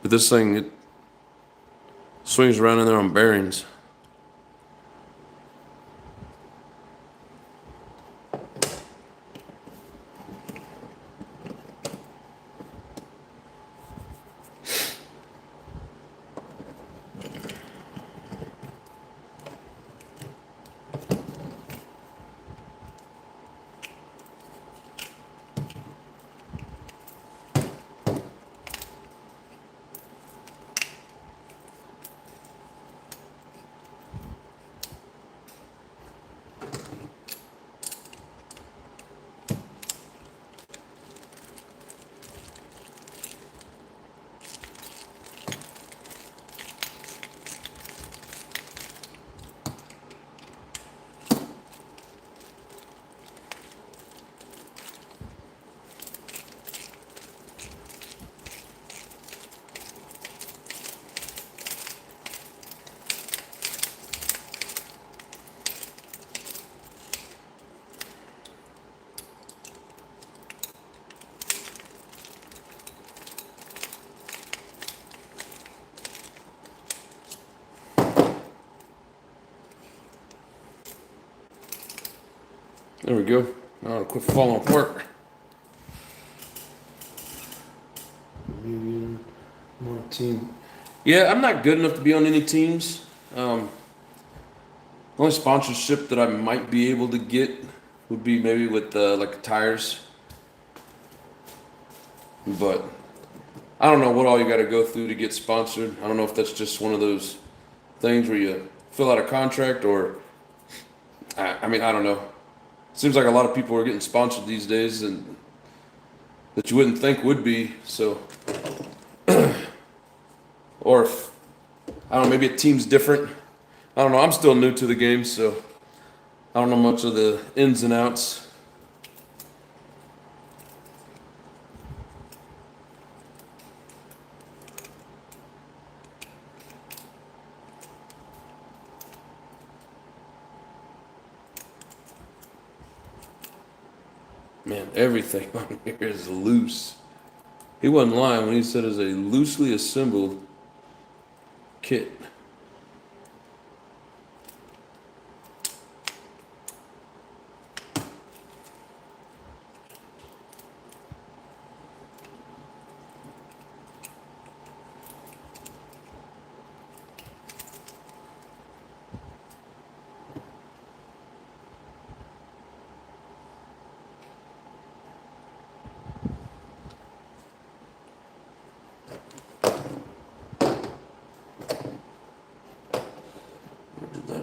But this thing, it swings around in there on bearings. There we go. Now it'll quit falling apart. Medium, one team. Yeah, I'm not good enough to be on any teams. The only sponsorship that I might be able to get would be maybe with like tires. But I don't know what all you got to go through to get sponsored. I don't know if that's just one of those things where you fill out a contract or I mean, I don't know. Seems like a lot of people are getting sponsored these days and that you wouldn't think would be. So, or if, I don't know, maybe a team's different. I don't know. I'm still new to the game, so I don't know much of the ins and outs. Man, everything on here is loose. He wasn't lying when he said it's a loosely assembled kit.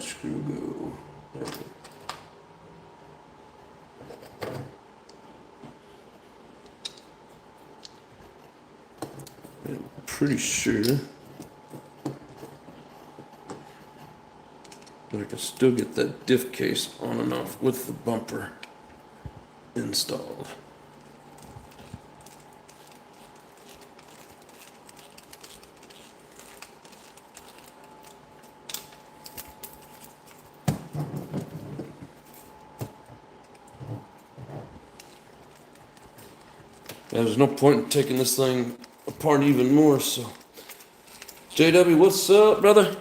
that screw go? There. I'm pretty sure that I can still get that diff case on and off with the bumper installed. Yeah, there's no point in taking this thing apart even more, so. JW, what's up, brother?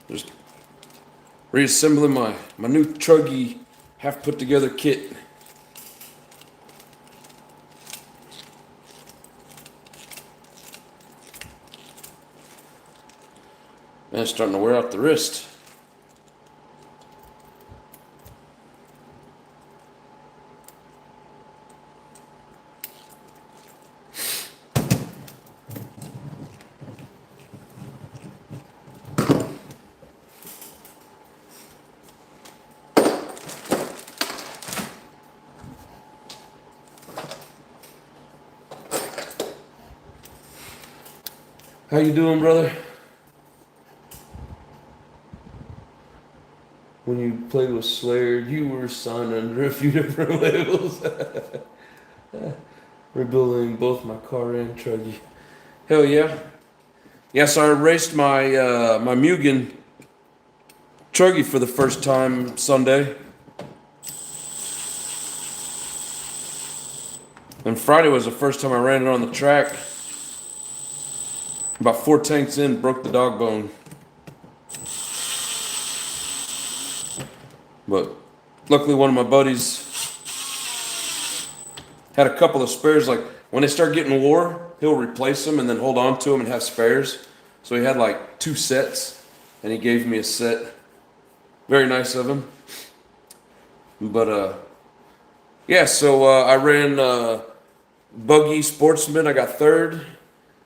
Just reassembling my new Truggy half put together kit. Man, it's starting to wear out the wrist. How you doing, brother? When you played with Slayer, you were signed under a few different labels. Rebuilding both my car and Truggy. Hell yeah. Yeah, so I raced my my Mugen Truggy for the first time Sunday. And Friday was the first time I ran it on the track. About 4 tanks in, broke the dog bone. But luckily one of my buddies had a couple of spares. Like when they start getting wore, he'll replace them and then hold on to them and have spares. So he had like 2 sets and he gave me a set. Very nice of him. But yeah, so I ran Buggy Sportsman, I got 3rd.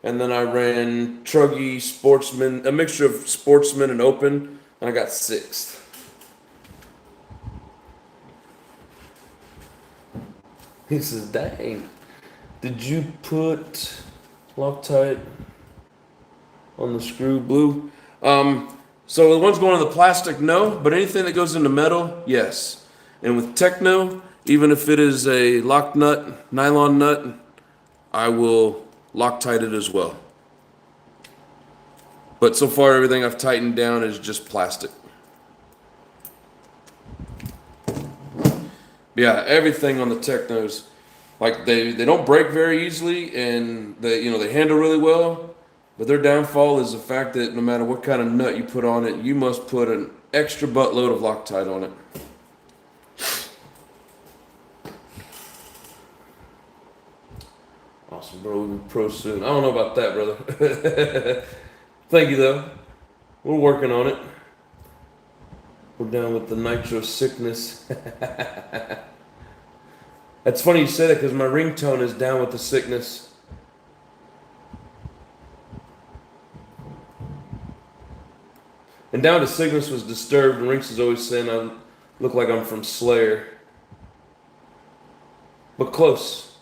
And then I ran Truggy Sportsman, a mixture of Sportsman and Open, and I got 6th. He says, dang, did you put Loctite on the screw blue? So the ones going on the plastic, no, but anything that goes into metal, yes. And with Tekno, even if it is a lock nut, nylon nut, I will Loctite it as well. But so far everything I've tightened down is just plastic. Yeah, everything on the Teknos, like they don't break very easily and they handle really well, but their downfall is the fact that no matter what kind of nut you put on it, you must put an extra buttload of Loctite on it. Awesome, bro. We'll be pro soon. I don't know about that, brother. Thank you, though. We're working on it. We're down with the nitro sickness. That's funny you say that because my ringtone is down with the sickness. And down to sickness was disturbed, and Rinks is always saying I look like I'm from Slayer. But close.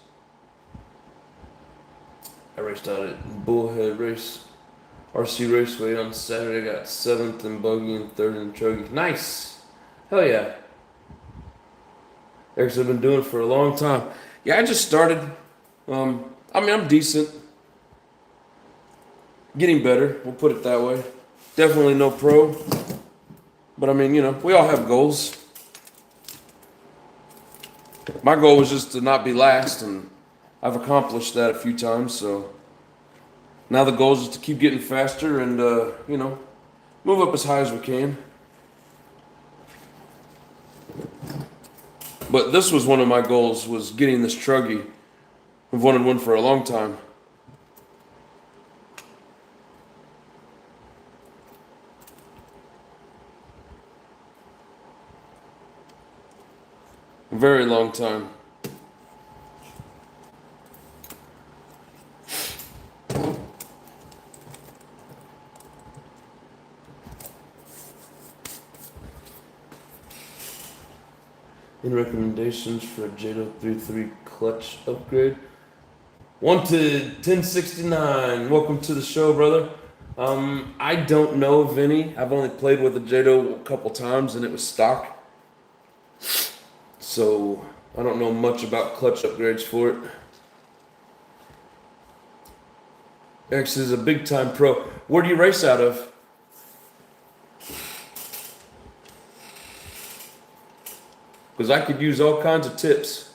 I raced out at Bullhead RC Raceway on Saturday. Got 7th in Buggy and 3rd in Truggy. Nice. Hell yeah. Eric's I've been doing it for a long time. Yeah, I just started. I'm decent. Getting better, we'll put it that way. Definitely no pro. But I mean, we all have goals. My goal was just to not be last, and I've accomplished that a few times, so now the goal is to keep getting faster and, move up as high as we can. But this was one of my goals, was getting this Truggy. I've wanted one for a long time. A very long time. Any recommendations for a JADO 3.3 clutch upgrade? Wanted 1069. Welcome to the show, brother. I don't know of any. I've only played with a JADO a couple times and it was stock. So I don't know much about clutch upgrades for it. X is a big time pro. Where do you race out of? Because I could use all kinds of tips.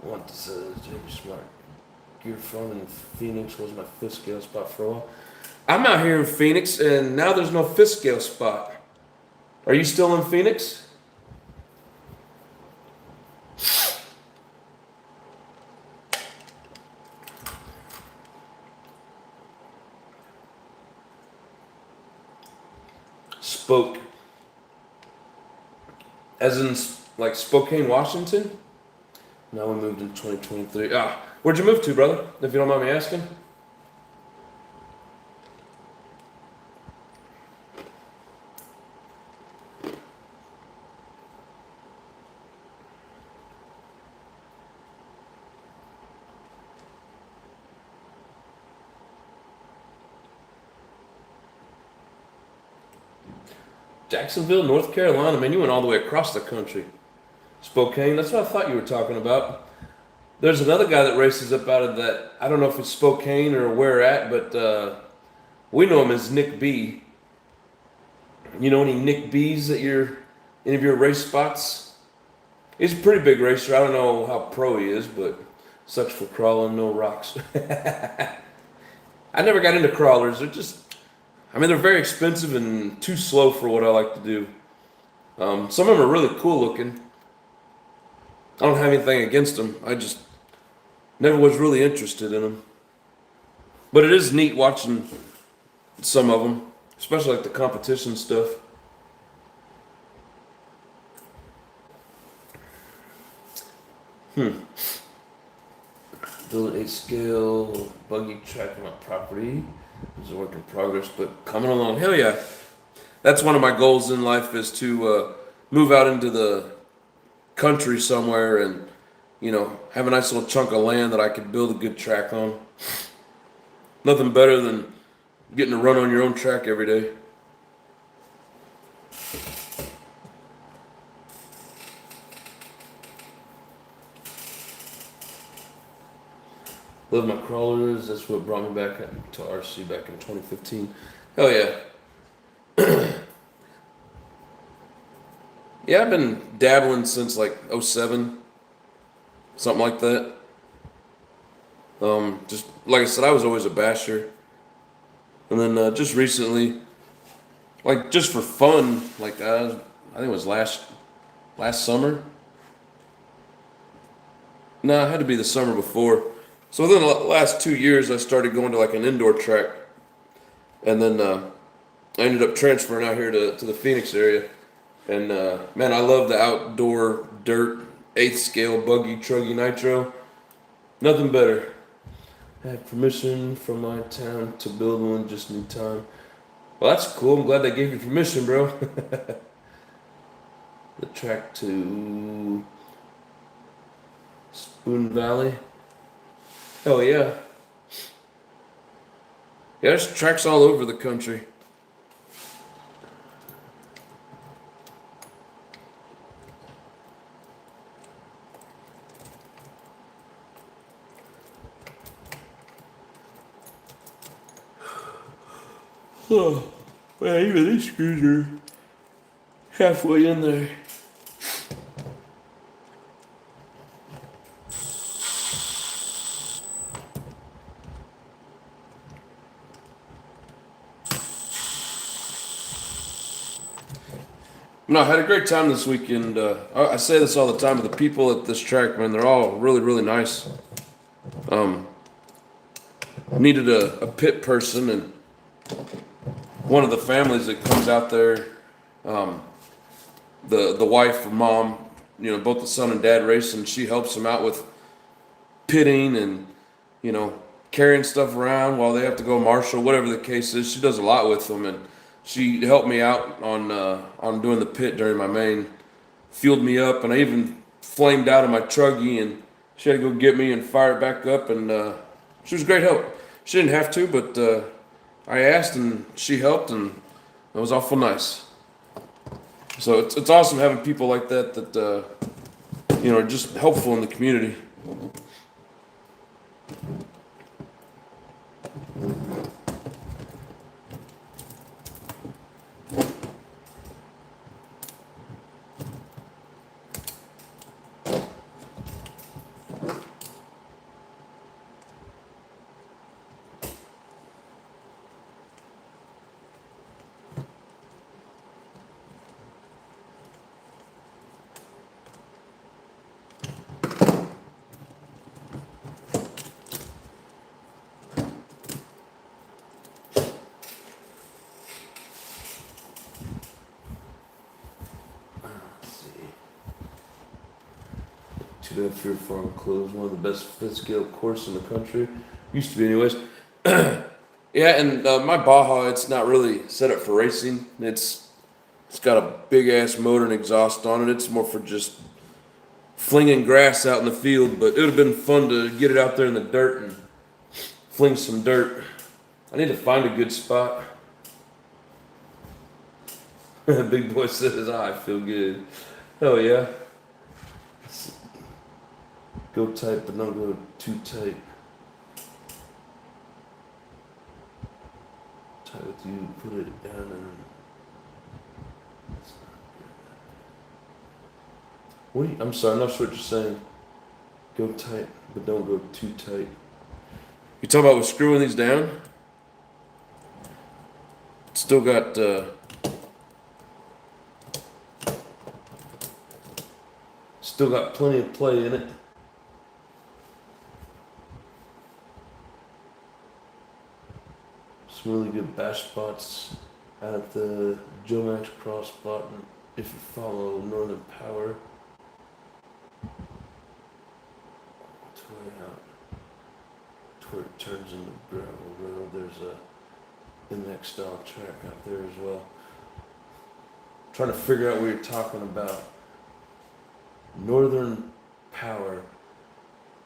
What says Jamie Smart? Gear from in Phoenix was my fifth scale spot for a while. I'm out here in Phoenix, and now there's no fifth scale spot. Are you still in Phoenix? Spoke. As in, like, Spokane, Washington? Now we moved in 2023. Where'd you move to, brother? If you don't mind me asking. Jacksonville, North Carolina. Man, you went all the way across the country. Spokane, that's what I thought you were talking about. There's another guy that races up out of that. I don't know if it's Spokane or where at, but we know him as Nick B. You know any Nick B's at any of your race spots? He's a pretty big racer. I don't know how pro he is, but sucks for crawling, no rocks. I never got into crawlers. They're very expensive and too slow for what I like to do. Some of them are really cool looking. I don't have anything against them. I just never was really interested in them. But it is neat watching some of them, especially like the competition stuff. Build an 8-scale buggy track on my property. It's a work in progress, but coming along. Hell yeah. That's one of my goals in life is to move out into the country somewhere and, have a nice little chunk of land that I could build a good track on. Nothing better than getting to run on your own track every day. Love my crawlers. That's what brought me back to RC back in 2015. Hell yeah. Yeah, I've been dabbling since like 07, something like that. Just like I said, I was always a basher. And then just recently, like just for fun, like I think it was last summer. No, it had to be the summer before. So within the last 2 years, I started going to like an indoor track, and then I ended up transferring out here to the Phoenix area. And man, I love the outdoor dirt 8th scale buggy Truggy Nitro. Nothing better. I have permission from my town to build one. Just need time. Well, that's cool. I'm glad they gave you permission, bro. The track to Spoon Valley. Hell yeah. Yeah, there's tracks all over the country. Oh, man, even these screws are halfway in there. No, I had a great time this weekend. I say this all the time, but the people at this track, man, they're all really, really nice. I needed a pit person, and one of the families that comes out there, the wife or mom, both the son and dad race, and she helps them out with pitting and carrying stuff around while they have to go marshal, whatever the case is. She does a lot with them, and she helped me out on doing the pit during my main. Fueled me up, and I even flamed out of my Truggy, and she had to go get me and fire it back up, and she was a great help. She didn't have to, but I asked, and she helped, and it was awful nice. So it's awesome having people like that are just helpful in the community. Too bad Fear Farm closed. One of the best fifth scale courses in the country. Used to be, anyways. Yeah, and my Baja, it's not really set up for racing. It's got a big ass motor and exhaust on it. It's more for just flinging grass out in the field. But it would have been fun to get it out there in the dirt and fling some dirt. I need to find a good spot. Big boy says, I feel good. Hell yeah. Go tight, but don't go too tight. Tight with you, put it down and... I'm sorry, I'm not sure what you're saying. Go tight, but don't go too tight. You talking about with screwing these down? Still got, plenty of play in it. Some really good bash spots out at the Joe Max cross spot, and if you follow Northern Power, it's way out to where it turns into gravel road. There's a index style track out there as well. I'm trying to figure out what you're talking about. Northern Power.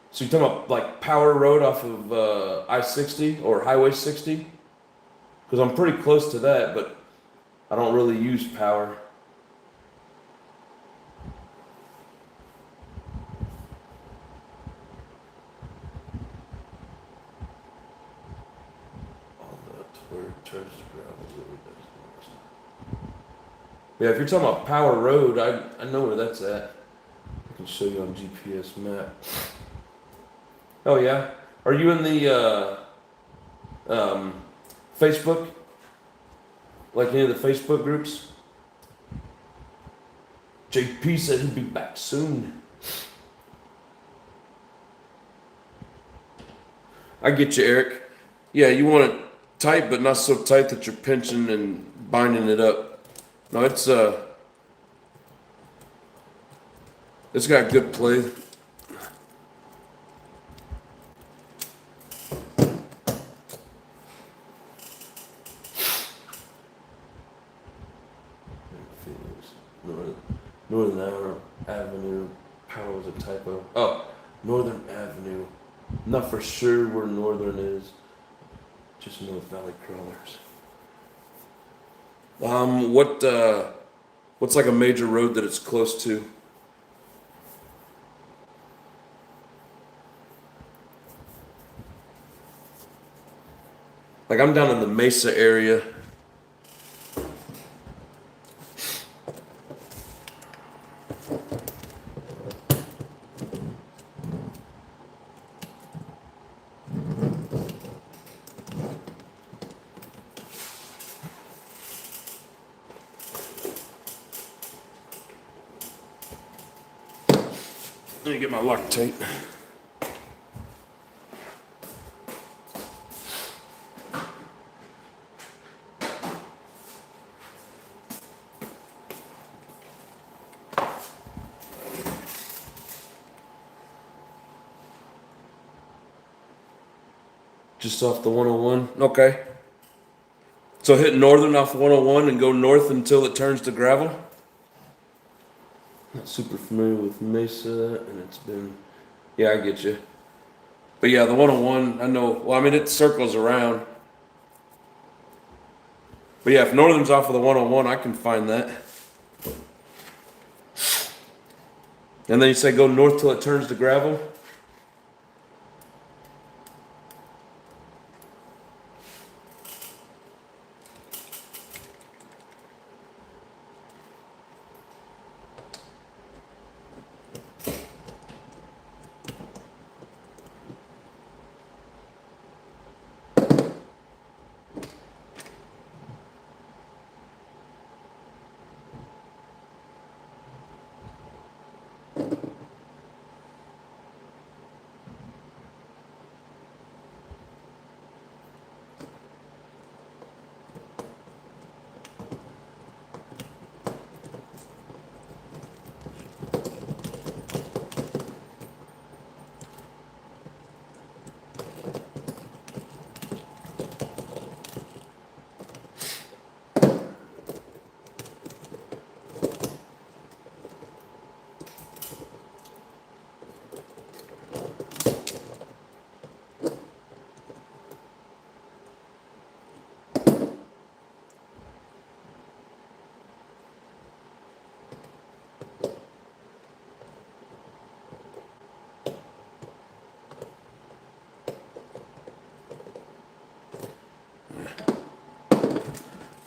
So you're talking about like Power Road off of I-60 or Highway 60? Because I'm pretty close to that, but I don't really use Power. All that where it turns to gravel. Yeah, if you're talking about Power Road, I know where that's at. I can show you on GPS map. Oh yeah? Are you in the Facebook? Like any of the Facebook groups? JP said he'd be back soon. I get you, Eric. Yeah, you want it tight, but not so tight that you're pinching and binding it up. No, it's got good play. Northern Avenue, Power was a typo. Oh, Northern Avenue. Not for sure where Northern is. Just North Valley Crawlers. What's like a major road that it's close to? Like I'm down in the Mesa area. Let me get my Loctite. Just off the 101. Okay. So hit northern off 101 and go north until it turns to gravel? Not super familiar with Mesa, and it's been... Yeah, I get you. But yeah, the 101, I know... Well, I mean, it circles around. But yeah, if northern's off of the 101, I can find that. And then you say go north till it turns to gravel?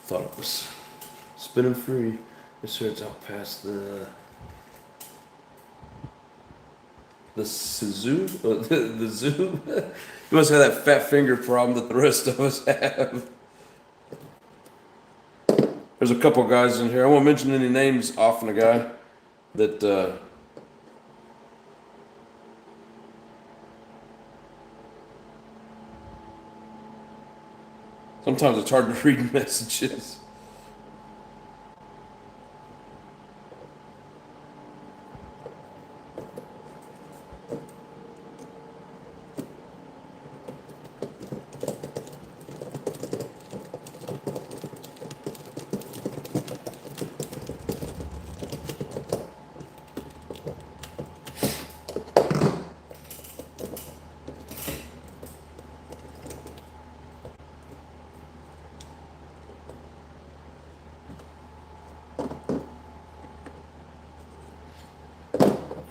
Thought it was spinning free. This sure it's out past the Suzu? The zoo? You must have that fat finger problem that the rest of us have. There's a couple guys in here. I won't mention any names off on a guy that sometimes it's hard to read messages.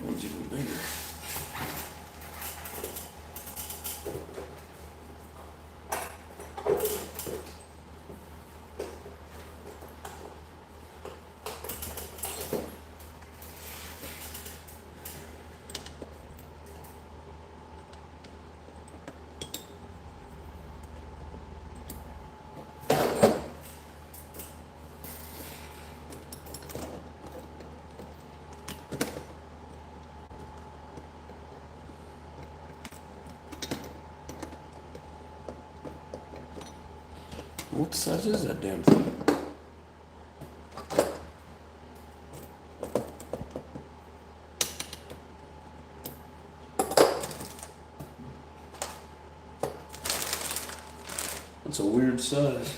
One's even bigger. What size is that damn thing? That's a weird size.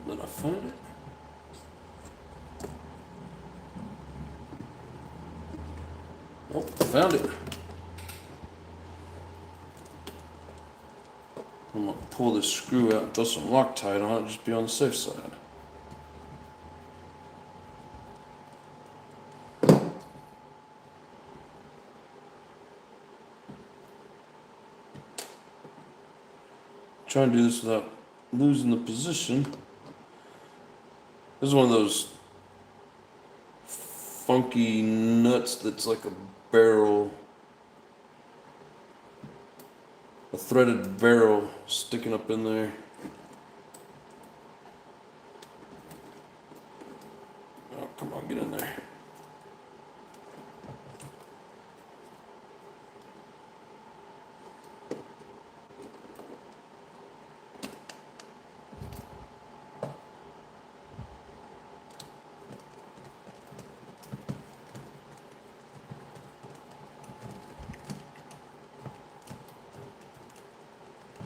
Did I find it? Oh, found it. I'm gonna pull this screw out and throw some Loctite on it, just be on the safe side. Try and do this without losing the position. This is one of those funky nuts that's like a barrel, a threaded barrel sticking up in there. Oh, come on, get in there.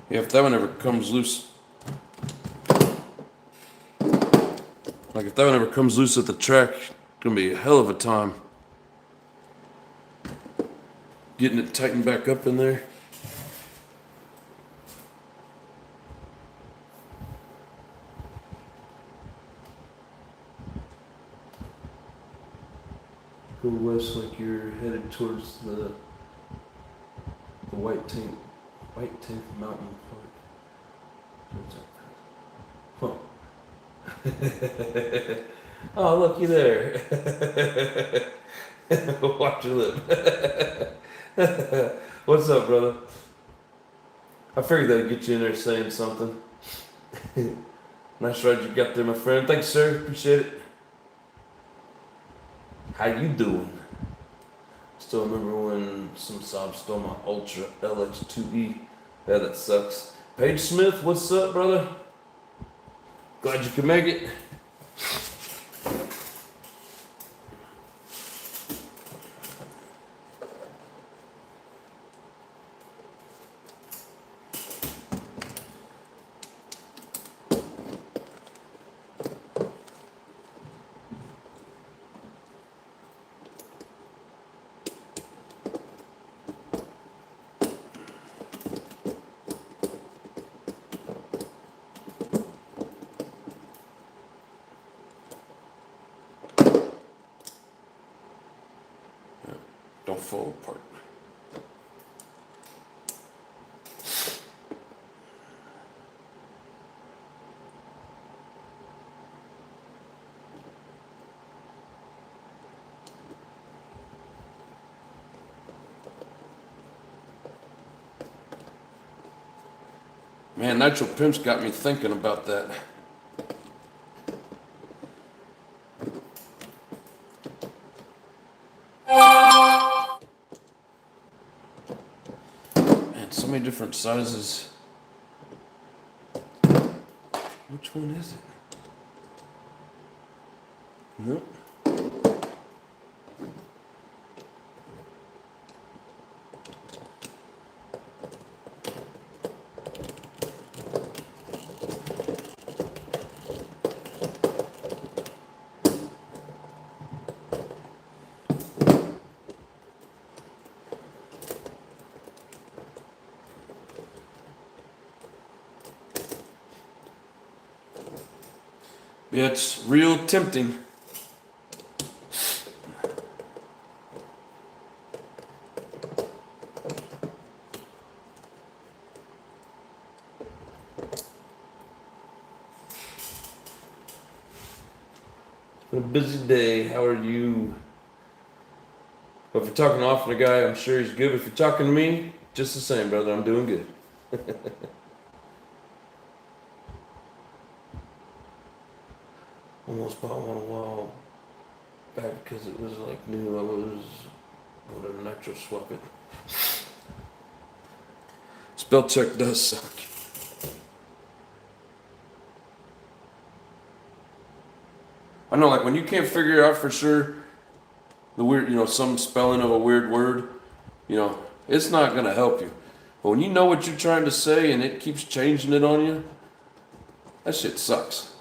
Yeah, if that one ever comes loose, like if that one ever comes loose at the track, it's gonna be a hell of a time getting it tightened back up in there. Go west like you're headed towards the White Tank Mountain Park. Huh. Oh, looky there. Watch your lip. What's up, brother? I figured that'd get you in there saying something. Nice ride you got there, my friend. Thanks, sir. Appreciate it. How you doing? Still remember when some sob stole my Ultra LX2E? Yeah, that sucks. Paige Smith, what's up, brother? Glad you could make it. Don't fall apart. Man, Nitro Pimp's got me thinking about that. Man, so many different sizes. Which one is it? Nope. Yeah, it's real tempting. Been a busy day. How are you? Well, if you're talking off to a guy, I'm sure he's good. If you're talking to me, just the same, brother. I'm doing good. Almost bought one a while back because it was like new. I was going to nitro swap it. Spell check does suck. I know, like when you can't figure out for sure the weird, some spelling of a weird word, it's not gonna help you. But when you know what you're trying to say and it keeps changing it on you, that shit sucks.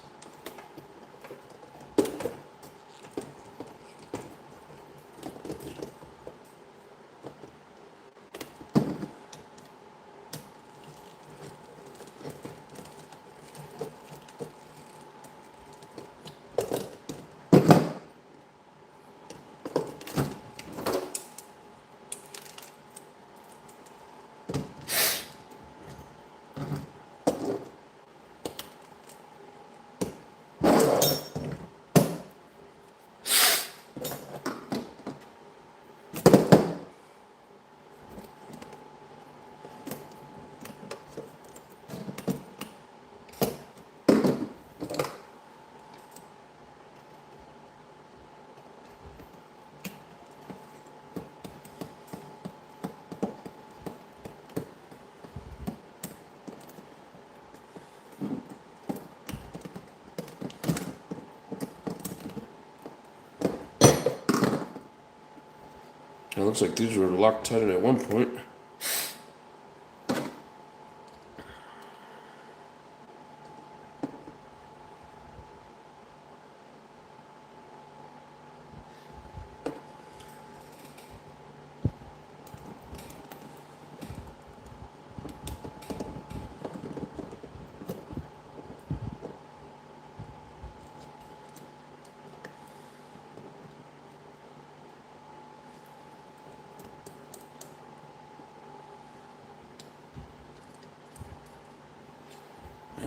It looks like these were Loctited at one point.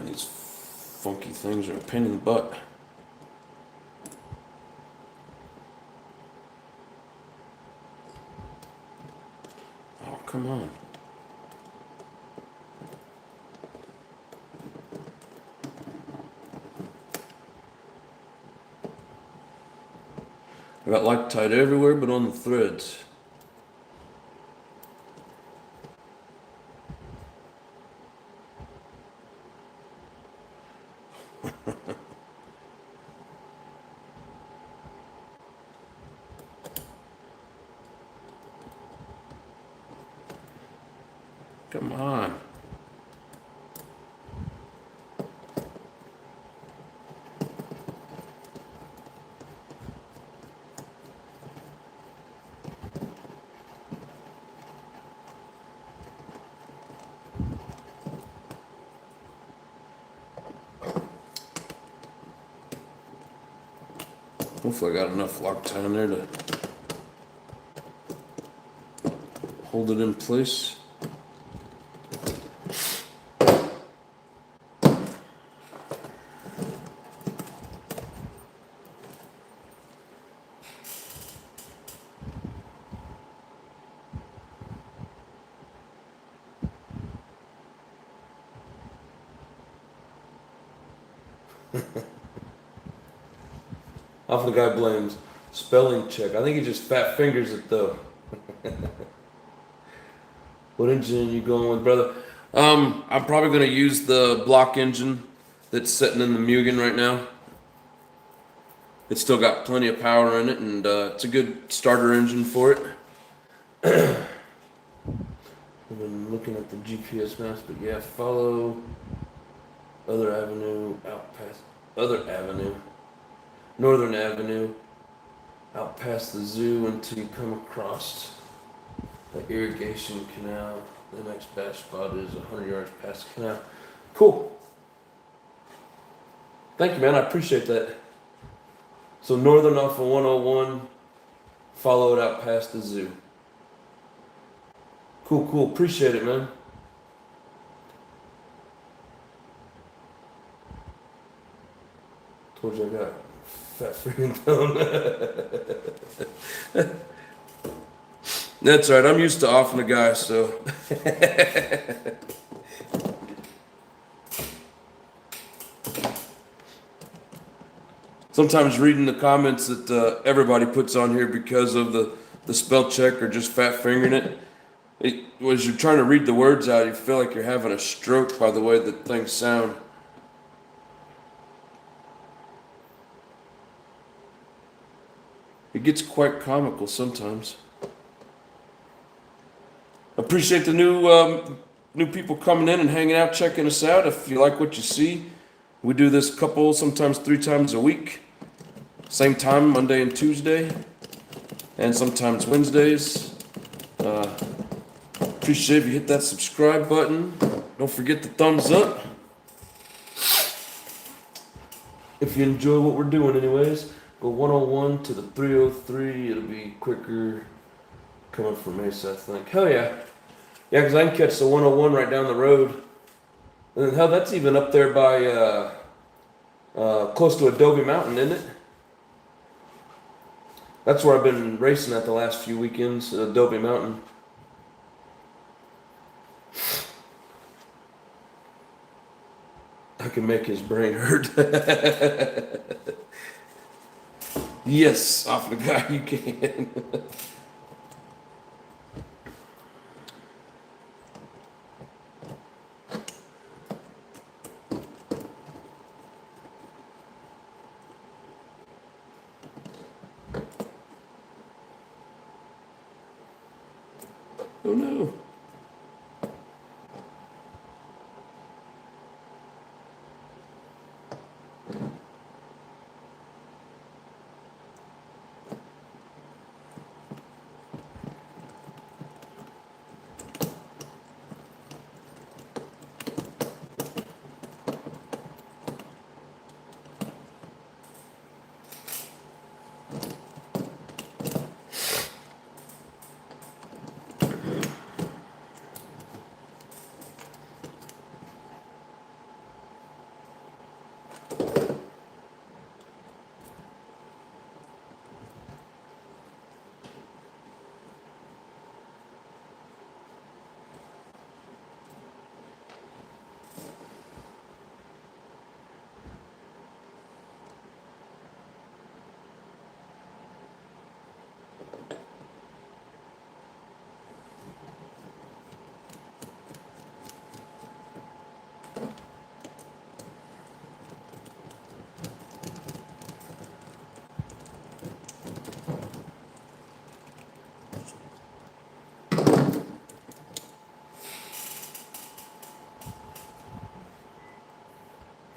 these funky things are a pain in the butt. Oh, come on. I got Loctite everywhere but on the threads. Come on. Hopefully I got enough Loctite in there to hold it in place. Half the guy blames spelling check. I think he just fat fingers it though. What engine are you going with, brother? I'm probably gonna use the block engine that's sitting in the Mugen right now. It's still got plenty of power in it, and it's a good starter engine for it. I've been looking at the GPS maps, but yeah, follow other avenue out past other avenue. Northern Avenue, out past the zoo until you come across the irrigation canal. The next batch spot is 100 yards past the canal. Cool. Thank you, man. I appreciate that. So northern off of 101, follow it out past the zoo. Cool. Appreciate it, man. Told you I got fat freaking thumb. That's right. I'm used to offing a guy, so. Sometimes reading the comments that everybody puts on here because of the spell check or just fat fingering it, as you're trying to read the words out, you feel like you're having a stroke by the way that things sound. It gets quite comical sometimes. Appreciate the new people coming in and hanging out, checking us out. If you like what you see, we do this sometimes 3 times a week. Same time, Monday and Tuesday, and sometimes Wednesdays. Appreciate if you hit that subscribe button. Don't forget the thumbs up. If you enjoy what we're doing anyways, go 101 to the 303. It'll be quicker coming from Mesa, I think. Hell yeah. Yeah, because I can catch the 101 right down the road. And hell, that's even up there by close to Adobe Mountain, isn't it? That's where I've been racing at the last few weekends, Adobe Mountain. I can make his brain hurt. Yes, off the guy you can. Oh no.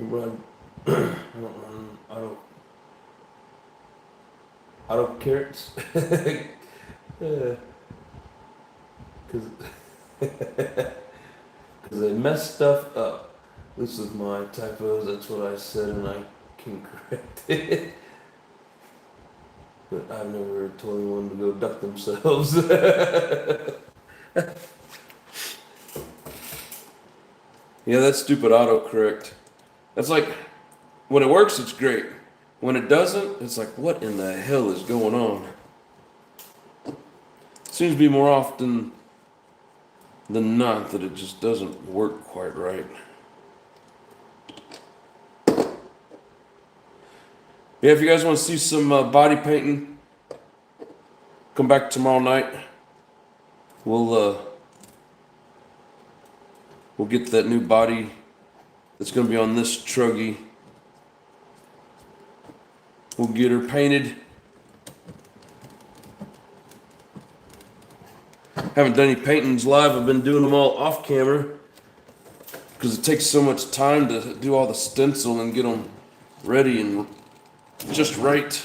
run, I don't run auto carrots. Because they mess stuff up. This is my typos, that's what I said, and I can correct it. But I've never told anyone to go duck themselves. Yeah, that stupid autocorrect. That's like, when it works, it's great. When it doesn't, it's like, what in the hell is going on? Seems to be more often than not that it just doesn't work quite right. Yeah, if you guys want to see some body painting, come back tomorrow night. We'll get that new body that's going to be on this Truggy. We'll get her painted. Haven't done any paintings live. I've been doing them all off camera because it takes so much time to do all the stencil and get them ready and just right.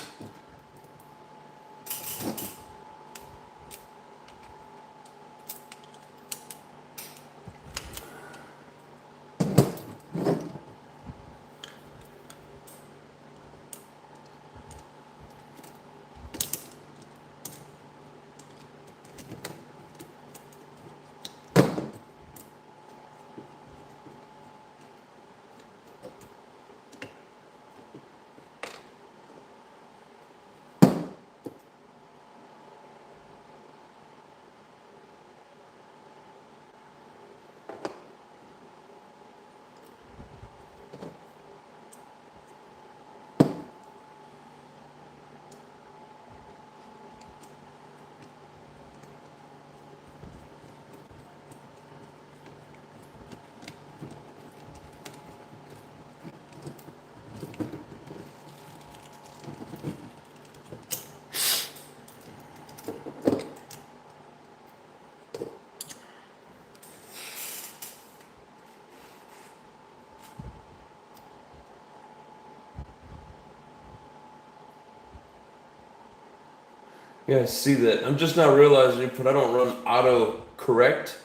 Yeah, I see that. I'm just now realizing it, but I don't run auto correct,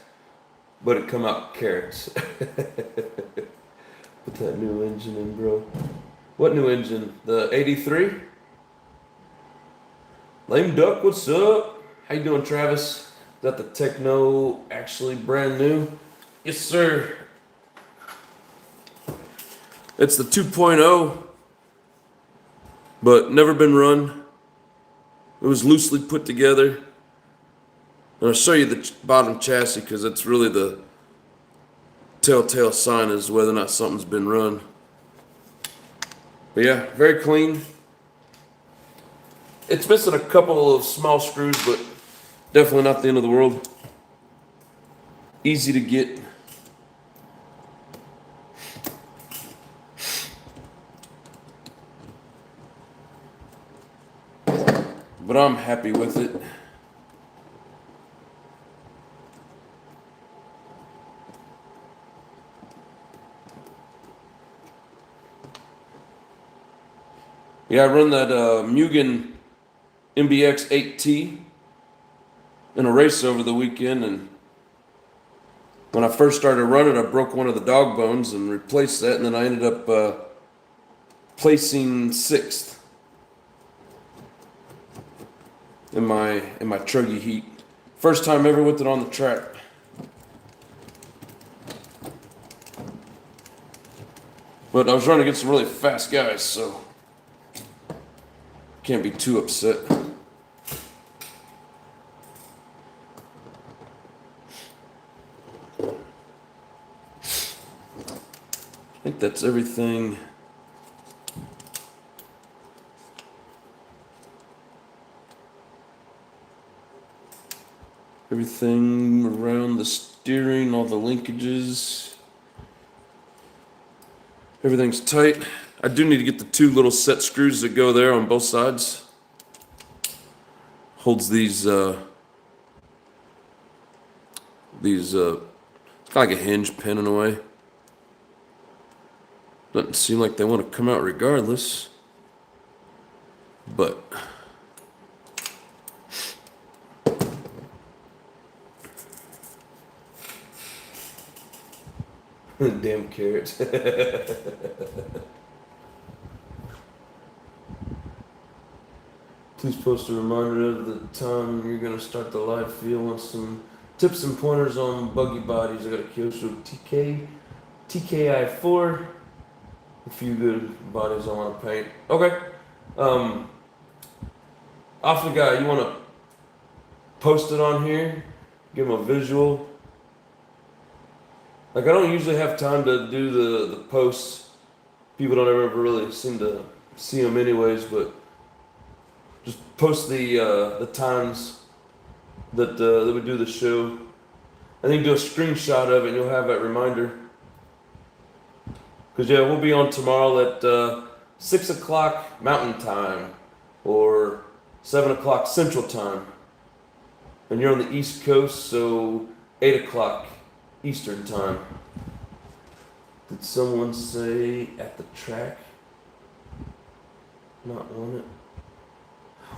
but it come out carrots. Put that new engine in, bro. What new engine? The 83? Lame Duck, what's up? How you doing, Travis? Is that the Tekno actually brand new? Yes, sir. It's the 2.0, but never been run. It was loosely put together. And I'll show you the bottom chassis because it's really the telltale sign as whether or not something's been run. But yeah, very clean. It's missing a couple of small screws, but definitely not the end of the world. Easy to get. But I'm happy with it. Yeah, I run that Mugen MBX 8T in a race over the weekend, and when I first started running, I broke one of the dog bones and replaced that, and then I ended up placing 6th in my Truggy heat. First time ever with it on the track. But I was running against some really fast guys, so can't be too upset. I think that's everything. Everything around the steering, all the linkages. Everything's tight. I do need to get the 2 little set screws that go there on both sides. Holds these it's kind of like a hinge pin in a way. Doesn't seem like they want to come out regardless. But damn carrots. Please post a reminder of the time you're gonna start the live field. Want some tips and pointers on buggy bodies. I got a Kyosho TKI4. A few good bodies I want to paint. Okay. Off the guy, you want to post it on here? Give him a visual. Like, I don't usually have time to do the posts. People don't ever really seem to see them anyways, but just post the times that we do the show. I think do a screenshot of it and you'll have that reminder. Because, yeah, we'll be on tomorrow at 6 o'clock Mountain Time or 7 o'clock Central Time. And you're on the East Coast, so 8 o'clock Eastern Time. Did someone say at the track? Not want it?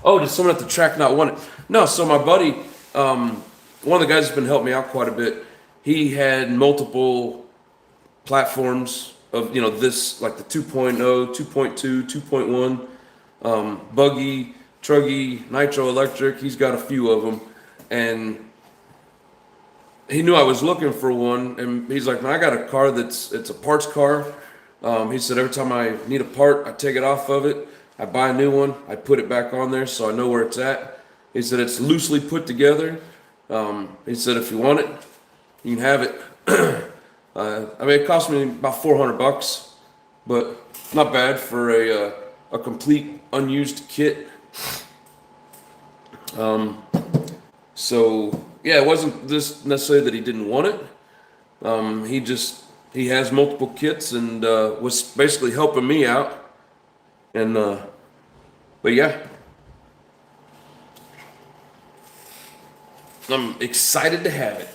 Oh, did someone at the track not want it? No, so my buddy, one of the guys that's been helping me out quite a bit, he had multiple platforms of, this, like the 2.0, 2.2, 2.1, buggy, Truggy, Nitro Electric. He's got a few of them. And he knew I was looking for one. And he's like, man, I got a car it's a parts car. He said, every time I need a part, I take it off of it. I buy a new one. I put it back on there so I know where it's at. He said, it's loosely put together. He said, if you want it, you can have it. I mean, it cost me about $400, but not bad for a complete unused kit. So yeah, it wasn't this necessarily that he didn't want it. He has multiple kits and was basically helping me out. And but yeah, I'm excited to have it.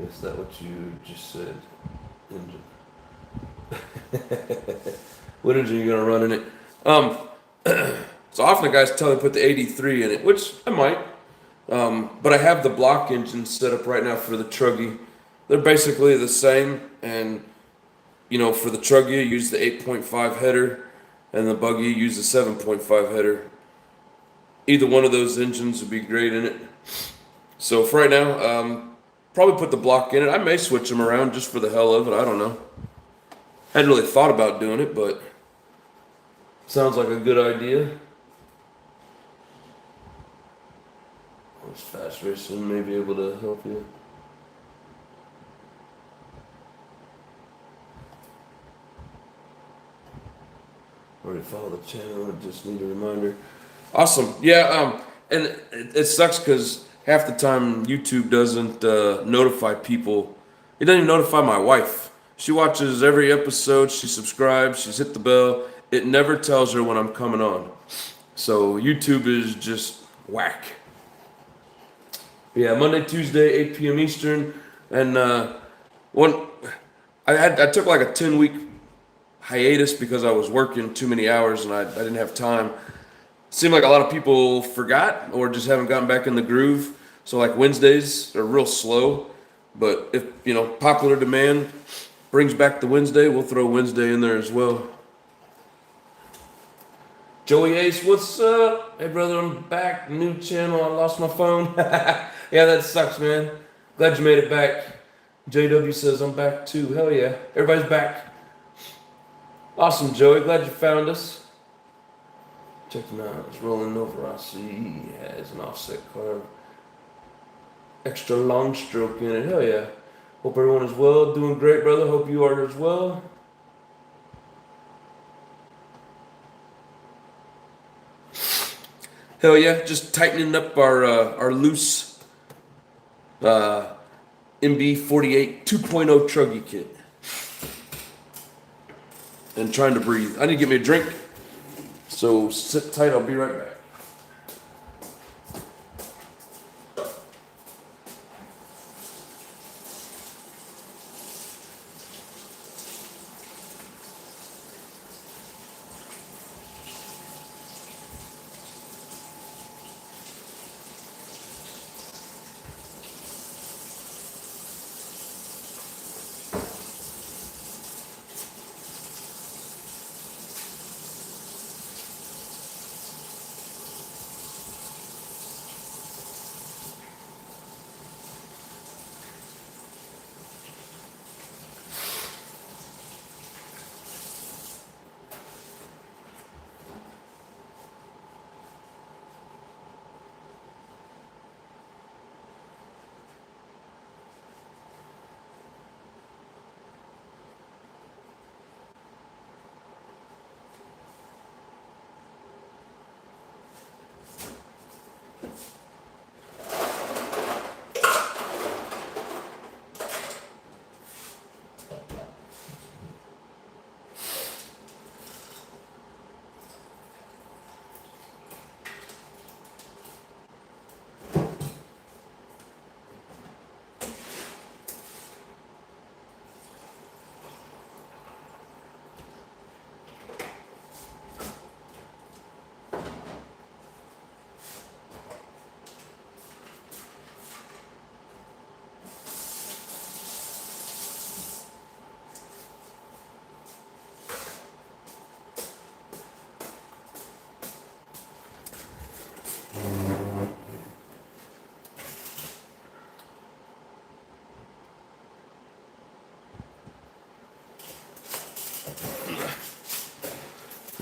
Is that what you just said? Engine. What engine are you gonna run in it? So often the guys tell me to put the 83 in it, which I might. But I have the block engine set up right now for the Truggy. They're basically the same, and for the Truggy, you use the 8.5 header, and the buggy, you use the 7.5 header. Either one of those engines would be great in it. So for right now, probably put the block in it. I may switch them around just for the hell of it. I don't know. Hadn't really thought about doing it, but sounds like a good idea. This fast racing may be able to help you. Already follow the channel. I just need a reminder. Awesome. Yeah. And it sucks because half the time YouTube doesn't notify people. It doesn't even notify my wife. She watches every episode. She subscribes. She's hit the bell. It never tells her when I'm coming on. So YouTube is just whack. Yeah, Monday, Tuesday, 8 p.m. Eastern. And I took like a 10-week hiatus because I was working too many hours and I didn't have time. Seemed like a lot of people forgot or just haven't gotten back in the groove. So like Wednesdays are real slow. But if, popular demand brings back the Wednesday, we'll throw Wednesday in there as well. Joey Ace, what's up? Hey brother, I'm back. New channel. I lost my phone. Yeah, that sucks, man. Glad you made it back. JW says I'm back too. Hell yeah. Everybody's back. Awesome, Joey. Glad you found us. Check him out. It's rolling over. I see he has an offset carb. Extra long stroke in it. Hell yeah. Hope everyone is well. Doing great, brother. Hope you are as well. Hell yeah, just tightening up our loose MB48 2.0 Truggy kit. And trying to breathe. I need to get me a drink. It's So sit tight, I'll be right back.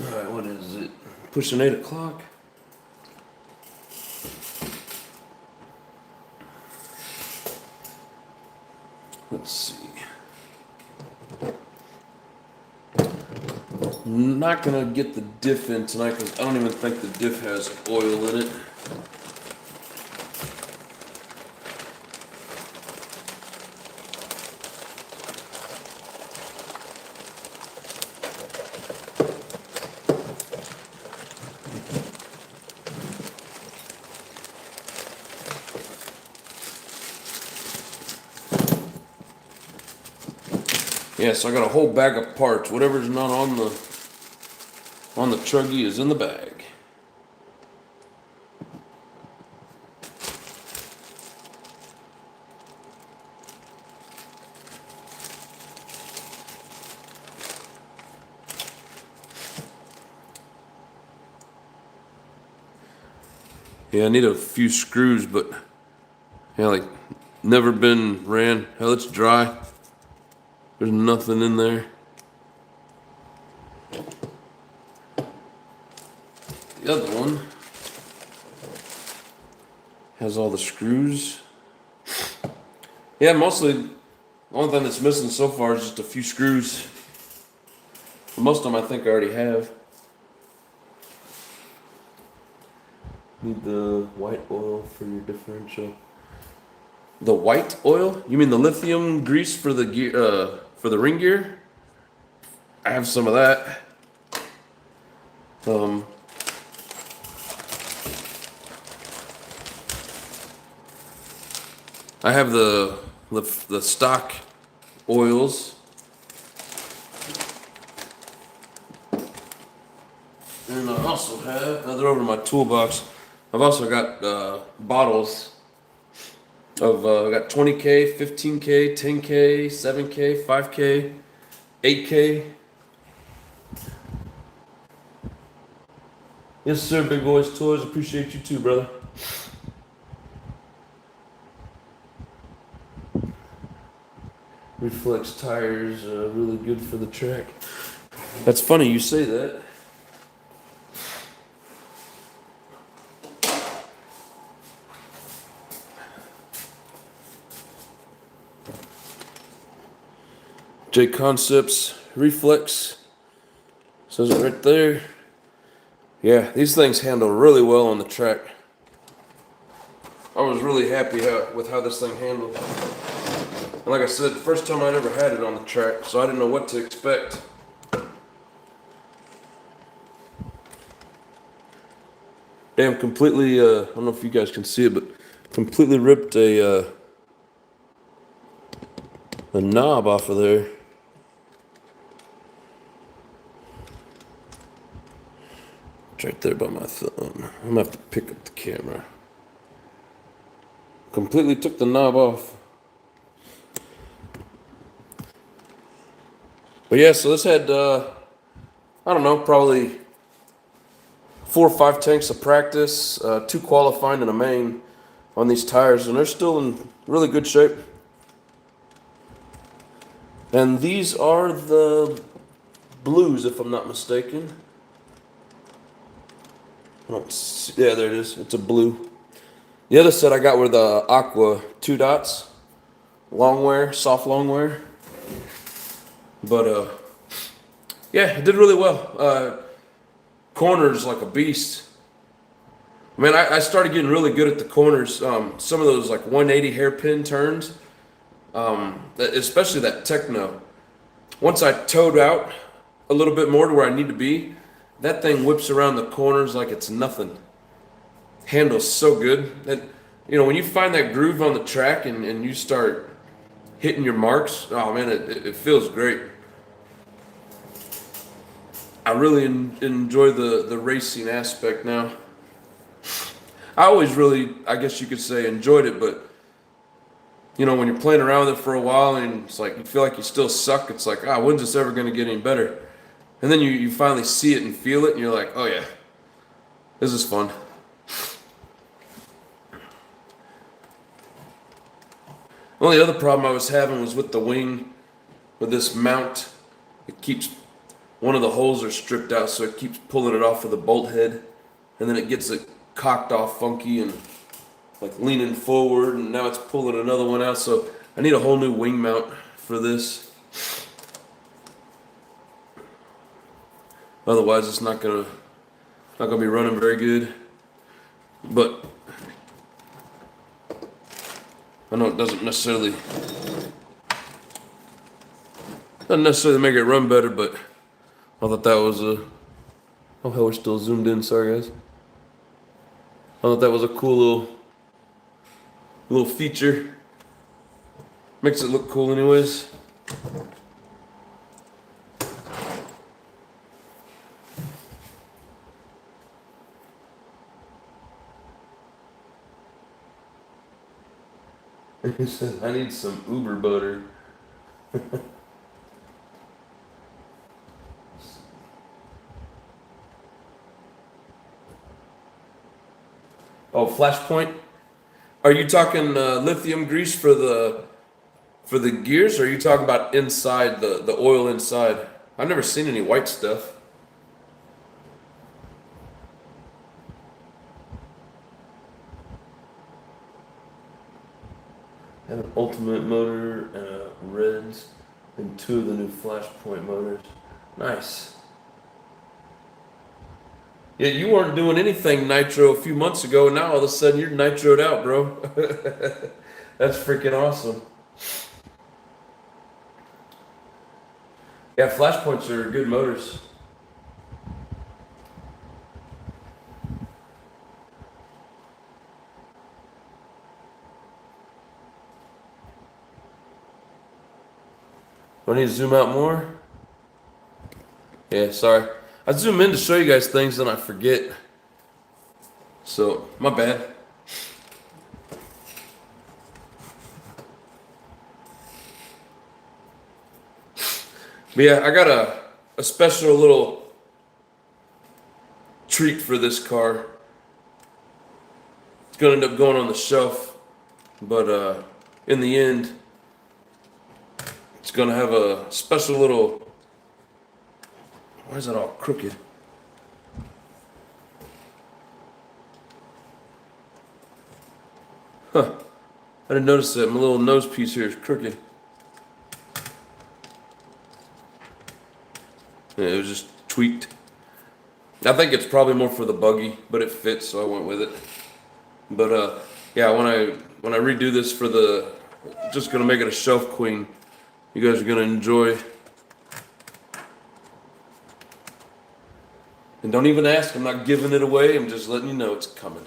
Alright, what is it? Pushing 8 o'clock. Let's see. I'm not gonna get the diff in tonight because I don't even think the diff has oil in it. Yeah, so I got a whole bag of parts. Whatever's not on the Truggy is in the bag. Yeah, I need a few screws, but yeah, like never been ran. Hell, it's dry. There's nothing in there. The other one has all the screws. Yeah, mostly the only thing that's missing so far is just a few screws. Most of them I think I already have. Need the white oil for your differential. The white oil? You mean the lithium grease for the gear, for the ring gear? I have some of that. I have the stock oils. And I also have, now they're over in my toolbox. I've also got bottles of, I got 20K, 15K, 10K, 7K, 5K, 8K. Yes, sir, Big Boys Toys. Appreciate you too, brother. Reflex tires, really good for the track. That's funny you say that. J Concepts Reflex says it right there. Yeah, these things handle really well on the track. I was really happy with how this thing handled. And like I said, the first time I'd ever had it on the track, so I didn't know what to expect. Damn, completely, I don't know if you guys can see it, but completely ripped a knob off of there. It's right there by my thumb. I'm gonna have to pick up the camera. Completely took the knob off. But yeah, so this had, I don't know, probably 4 or 5 tanks of practice, 2 qualifying and a main on these tires, and they're still in really good shape. And these are the blues, if I'm not mistaken. I don't see, yeah, there it is. It's a blue. The other set I got were the aqua 2 dots, long wear, soft long wear. But yeah, it did really well. Corners like a beast. Man, I started getting really good at the corners. Some of those like 180 hairpin turns, especially that Tekno. Once I towed out a little bit more to where I need to be, that thing whips around the corners like it's nothing. Handles so good. And, you know, when you find that groove on the track and you start hitting your marks, oh man, it feels great. I really enjoy the racing aspect now. I always really, I guess you could say, enjoyed it, but you know, when you're playing around with it for a while and it's like you feel like you still suck, it's like, when's this ever going to get any better? And then you finally see it and feel it, and you're like, oh yeah, this is fun. The only other problem I was having was with the wing, with this mount. It keeps, one of the holes are stripped out, so it keeps pulling it off of the bolt head, and then it gets it cocked off funky and like leaning forward, and now it's pulling another one out. So I need a whole new wing mount for this. Otherwise, it's not gonna be running very good. But I know it doesn't necessarily make it run better, but I thought that was a, oh hell, we're still zoomed in. Sorry guys. I thought that was a cool little feature. Makes it look cool anyways. He said, I need some Uber butter. Oh, Flashpoint? Are you talking lithium grease for the gears, or are you talking about inside the oil inside? I've never seen any white stuff. I have an Ultimate motor and a Reds and 2 of the new Flashpoint motors. Nice. Yeah, you weren't doing anything nitro a few months ago, and now all of a sudden you're nitroed out, bro. That's freaking awesome. Yeah, Flashpoints are good motors. Do I need to zoom out more? Yeah, sorry. I zoom in to show you guys things, then I forget. So, my bad. But yeah, I got a special little treat for this car. It's gonna end up going on the shelf, but in the end, it's gonna have a special little. Why is that all crooked? Huh. I didn't notice that my little nose piece here is crooked. Yeah, it was just tweaked. I think it's probably more for the buggy, but it fits, so I went with it. But yeah, when I redo this for the, just gonna make it a shelf queen. You guys are gonna enjoy. And don't even ask, I'm not giving it away, I'm just letting you know it's coming.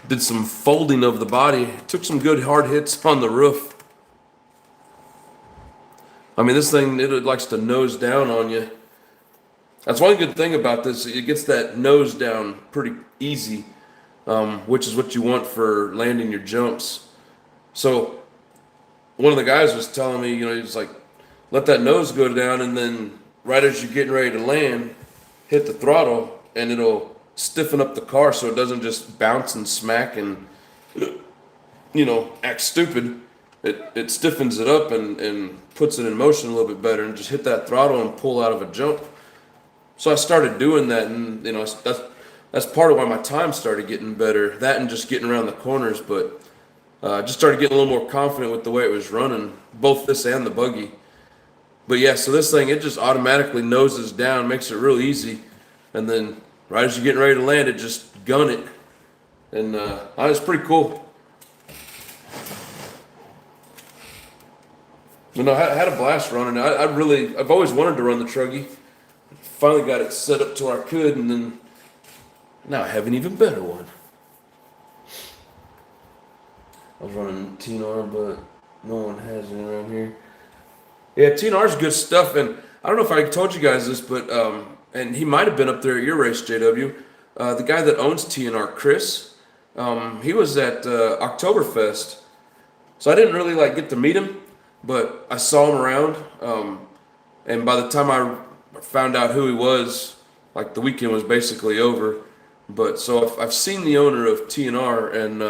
Did some folding of the body, took some good hard hits on the roof. I mean, this thing, it likes to nose down on you. That's one good thing about this, it gets that nose down pretty easy, which is what you want for landing your jumps. So one of the guys was telling me, you know, he was like, let that nose go down, and then right as you're getting ready to land, hit the throttle, and it'll stiffen up the car so it doesn't just bounce and smack and, you know, act stupid. It stiffens it up and puts it in motion a little bit better, and just hit that throttle and pull out of a jump. So I started doing that, and you know, that's part of why my time started getting better. That and just getting around the corners, but I just started getting a little more confident with the way it was running, both this and the buggy. But yeah, so this thing, it just automatically noses down, makes it real easy, and then right as you're getting ready to land, it just gun it, and it's pretty cool. You know, I had a blast running. I've always wanted to run the Truggy. Finally got it set up to where I could, and then now I have an even better one. I was running TNR, but no one has it around here. Yeah, TNR's good stuff, and I don't know if I told you guys this, but and he might have been up there at your race, JW. The guy that owns TNR, Chris, he was at Oktoberfest, so I didn't really get to meet him, but I saw him around, and by the time I found out who he was, the weekend was basically over. But so I've seen the owner of TNR, and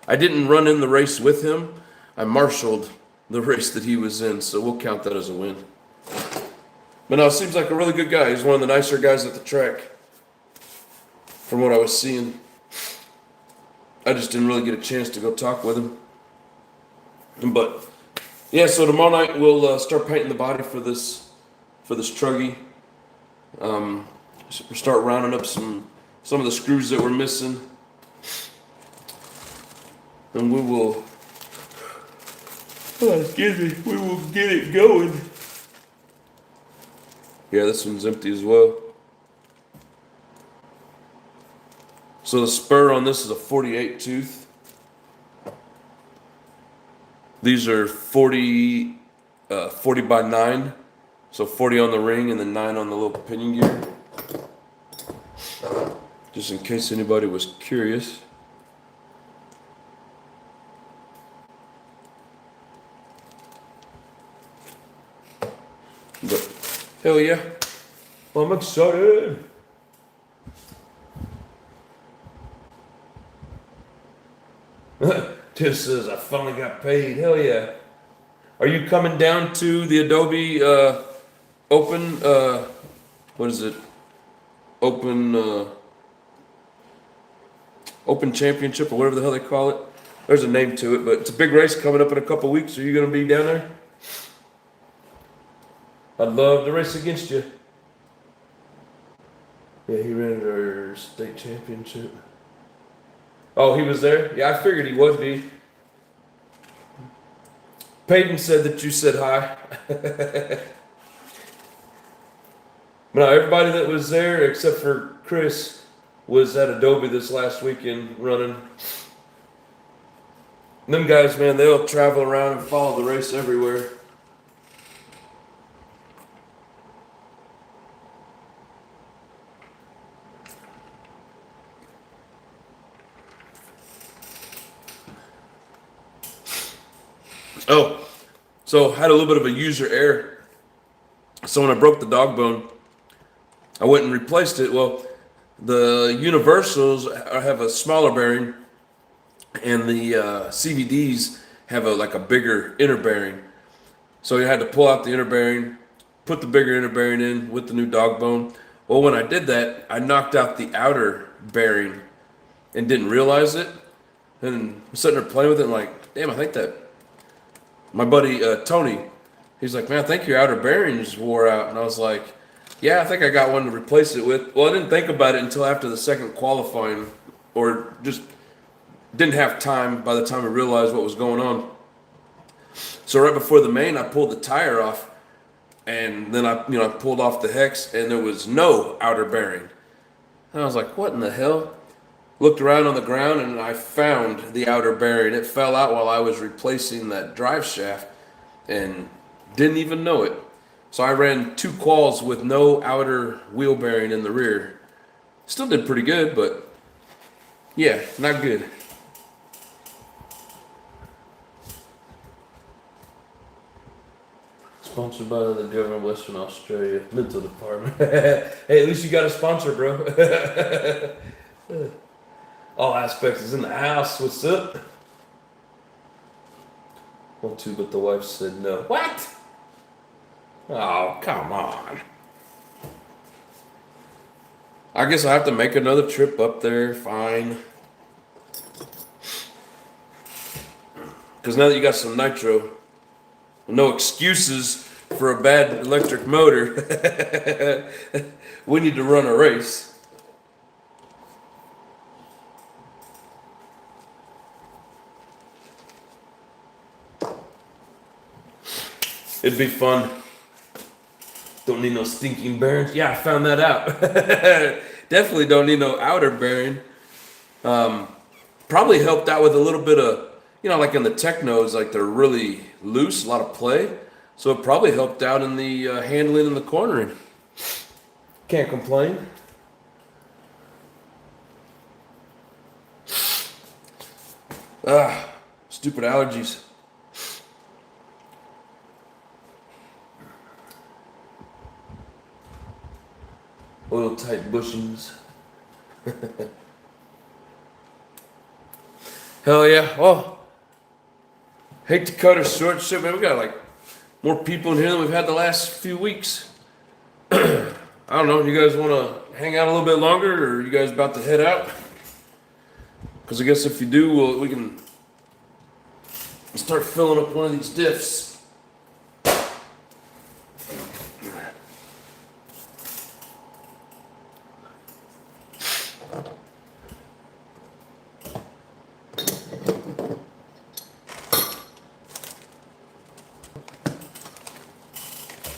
I didn't run in the race with him. I marshaled the race that he was in, so we'll count that as a win. But no, it seems like a really good guy. He's one of the nicer guys at the track, from what I was seeing. I just didn't really get a chance to go talk with him. But yeah, so tomorrow night we'll start painting the body for this Truggy. We'll start rounding up some of the screws that we're missing, and we will. Oh, excuse me. We will get it going. Yeah, this one's empty as well. So the spur on this is a 48 tooth. These are 40 by 9. So 40 on the ring and then 9 on the little pinion gear. Just in case anybody was curious. But hell yeah. Well, I'm excited. Just says I finally got paid. Hell yeah. Are you coming down to the Adobe Open, what is it? Open Championship or whatever the hell they call it. There's a name to it, but it's a big race coming up in a couple weeks. Are you going to be down there? I'd love to race against you. Yeah, he ran our state championship. Oh, he was there? Yeah, I figured he would be. Peyton said that you said hi. No, everybody that was there except for Chris was at Adobe this last weekend running. And them guys, man, they'll travel around and follow the race everywhere. Oh, so I had a little bit of a user error. So when I broke the dog bone, I went and replaced it. Well, the universals have a smaller bearing, and the CVDs have a bigger inner bearing. So you had to pull out the inner bearing, put the bigger inner bearing in with the new dog bone. Well, when I did that, I knocked out the outer bearing and didn't realize it. And I'm sitting there playing with it, and damn, I think that. My buddy Tony, he's like, man, I think your outer bearings wore out. And I was like, yeah, I think I got one to replace it with. Well, I didn't think about it until after the second qualifying, or just didn't have time by the time I realized what was going on. So right before the main, I pulled the tire off, And then I pulled off the hex, and there was no outer bearing. And I was like, what in the hell? Looked around on the ground, and I found the outer bearing. It fell out while I was replacing that drive shaft, and didn't even know it. So I ran 2 quals with no outer wheel bearing in the rear. Still did pretty good, but yeah, not good. Sponsored by the government of Western Australia Mental Department. Hey, at least you got a sponsor, bro. All aspects is in the house. What's up? Want to, but the wife said no. What? Oh, come on. I guess I have to make another trip up there. Fine. Because now that you got some nitro, no excuses for a bad electric motor. We need to run a race. It'd be fun. Don't need no stinking bearings. Yeah, I found that out. Definitely don't need no outer bearing. Probably helped out with a little bit of, like in the Teknos, like they're really loose, a lot of play. So it probably helped out in the handling and the cornering. Can't complain. Stupid allergies. Oil tight bushings. Hell yeah. Oh, hate to cut it short. Shit, man, we got like more people in here than we've had the last few weeks. I don't know. You guys want to hang out a little bit longer, or are you guys about to head out? Because I guess if you do, we can start filling up one of these diffs.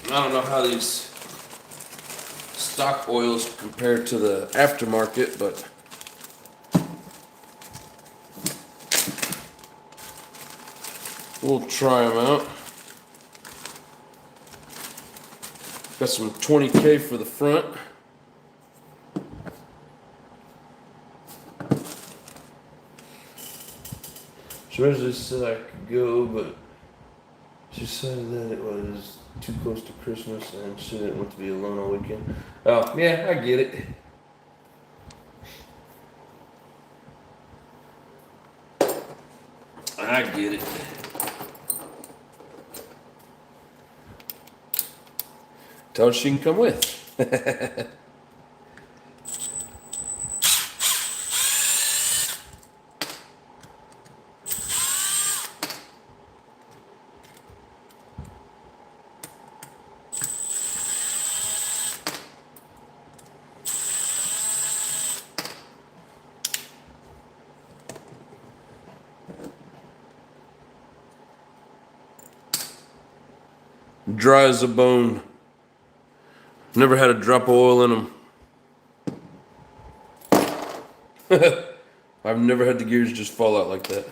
I don't know how these stock oils compare to the aftermarket, but we'll try them out. Got some 20K for the front. She originally said I could go, but she said that it was too close to Christmas and she didn't want to be alone all weekend. Oh, yeah, I get it. I get it. Tell her she can come with. Dry as a bone. Never had a drop of oil in them. I've never had the gears just fall out like that.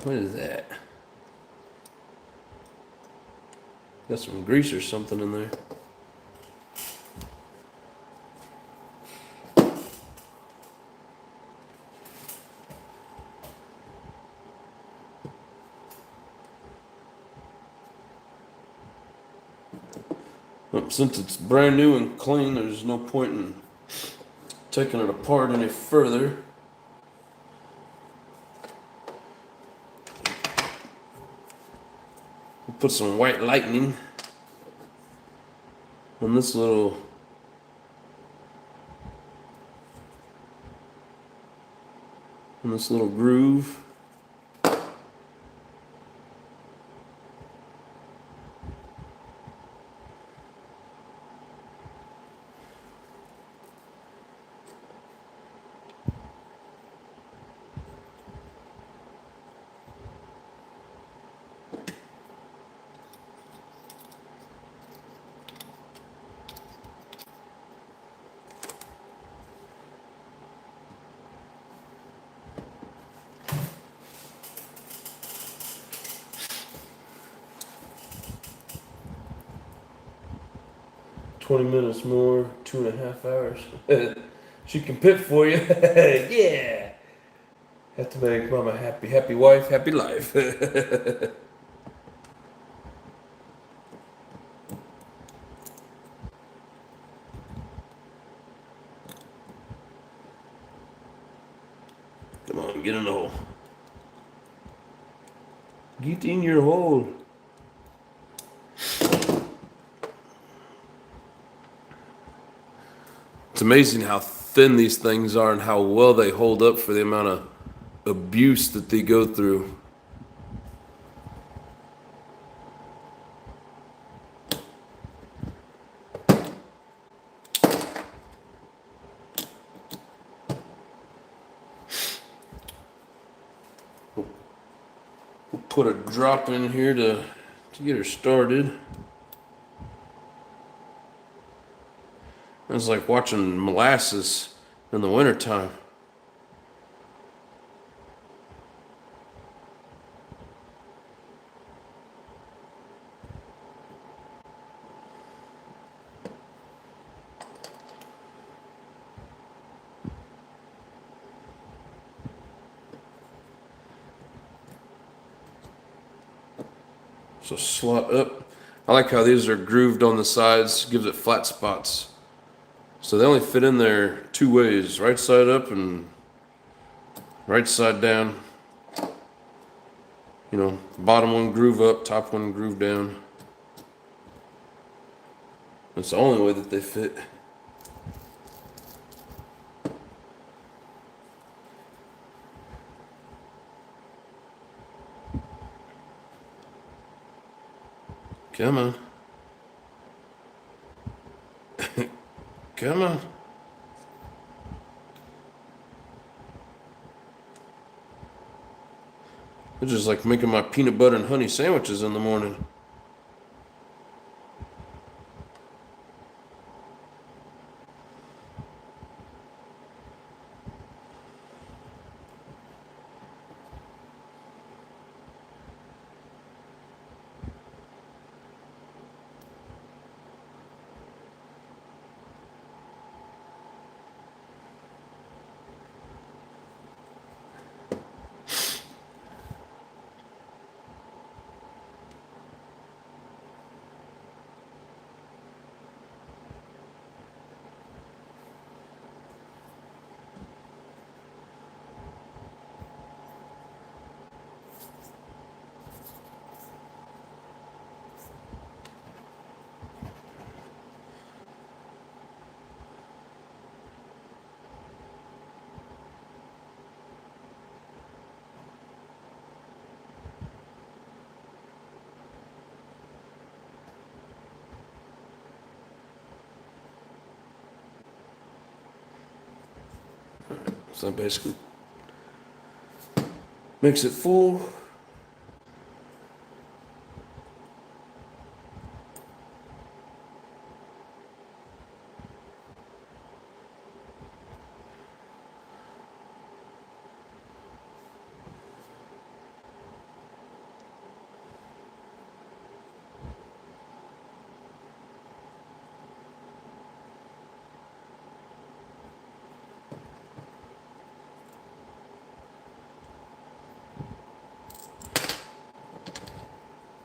What is that? Got some grease or something in there. Since it's brand new and clean, there's no point in taking it apart any further. We'll put some white lightning on this little groove. 20 minutes more, 2.5 hours. She can pit for you. Yeah. Have to make mama happy. Happy wife, happy life. Come on, get in the hole. Get in your hole. It's amazing how thin these things are and how well they hold up for the amount of abuse that they go through. We'll put a drop in here to get her started. It's like watching molasses in the wintertime. So slot up. I like how these are grooved on the sides, gives it flat spots. So they only fit in there 2 ways, right side up and right side down. You know, bottom one groove up, top one groove down. That's the only way that they fit. Come on. Come on. It's just like making my peanut butter and honey sandwiches in the morning. So basically makes it full.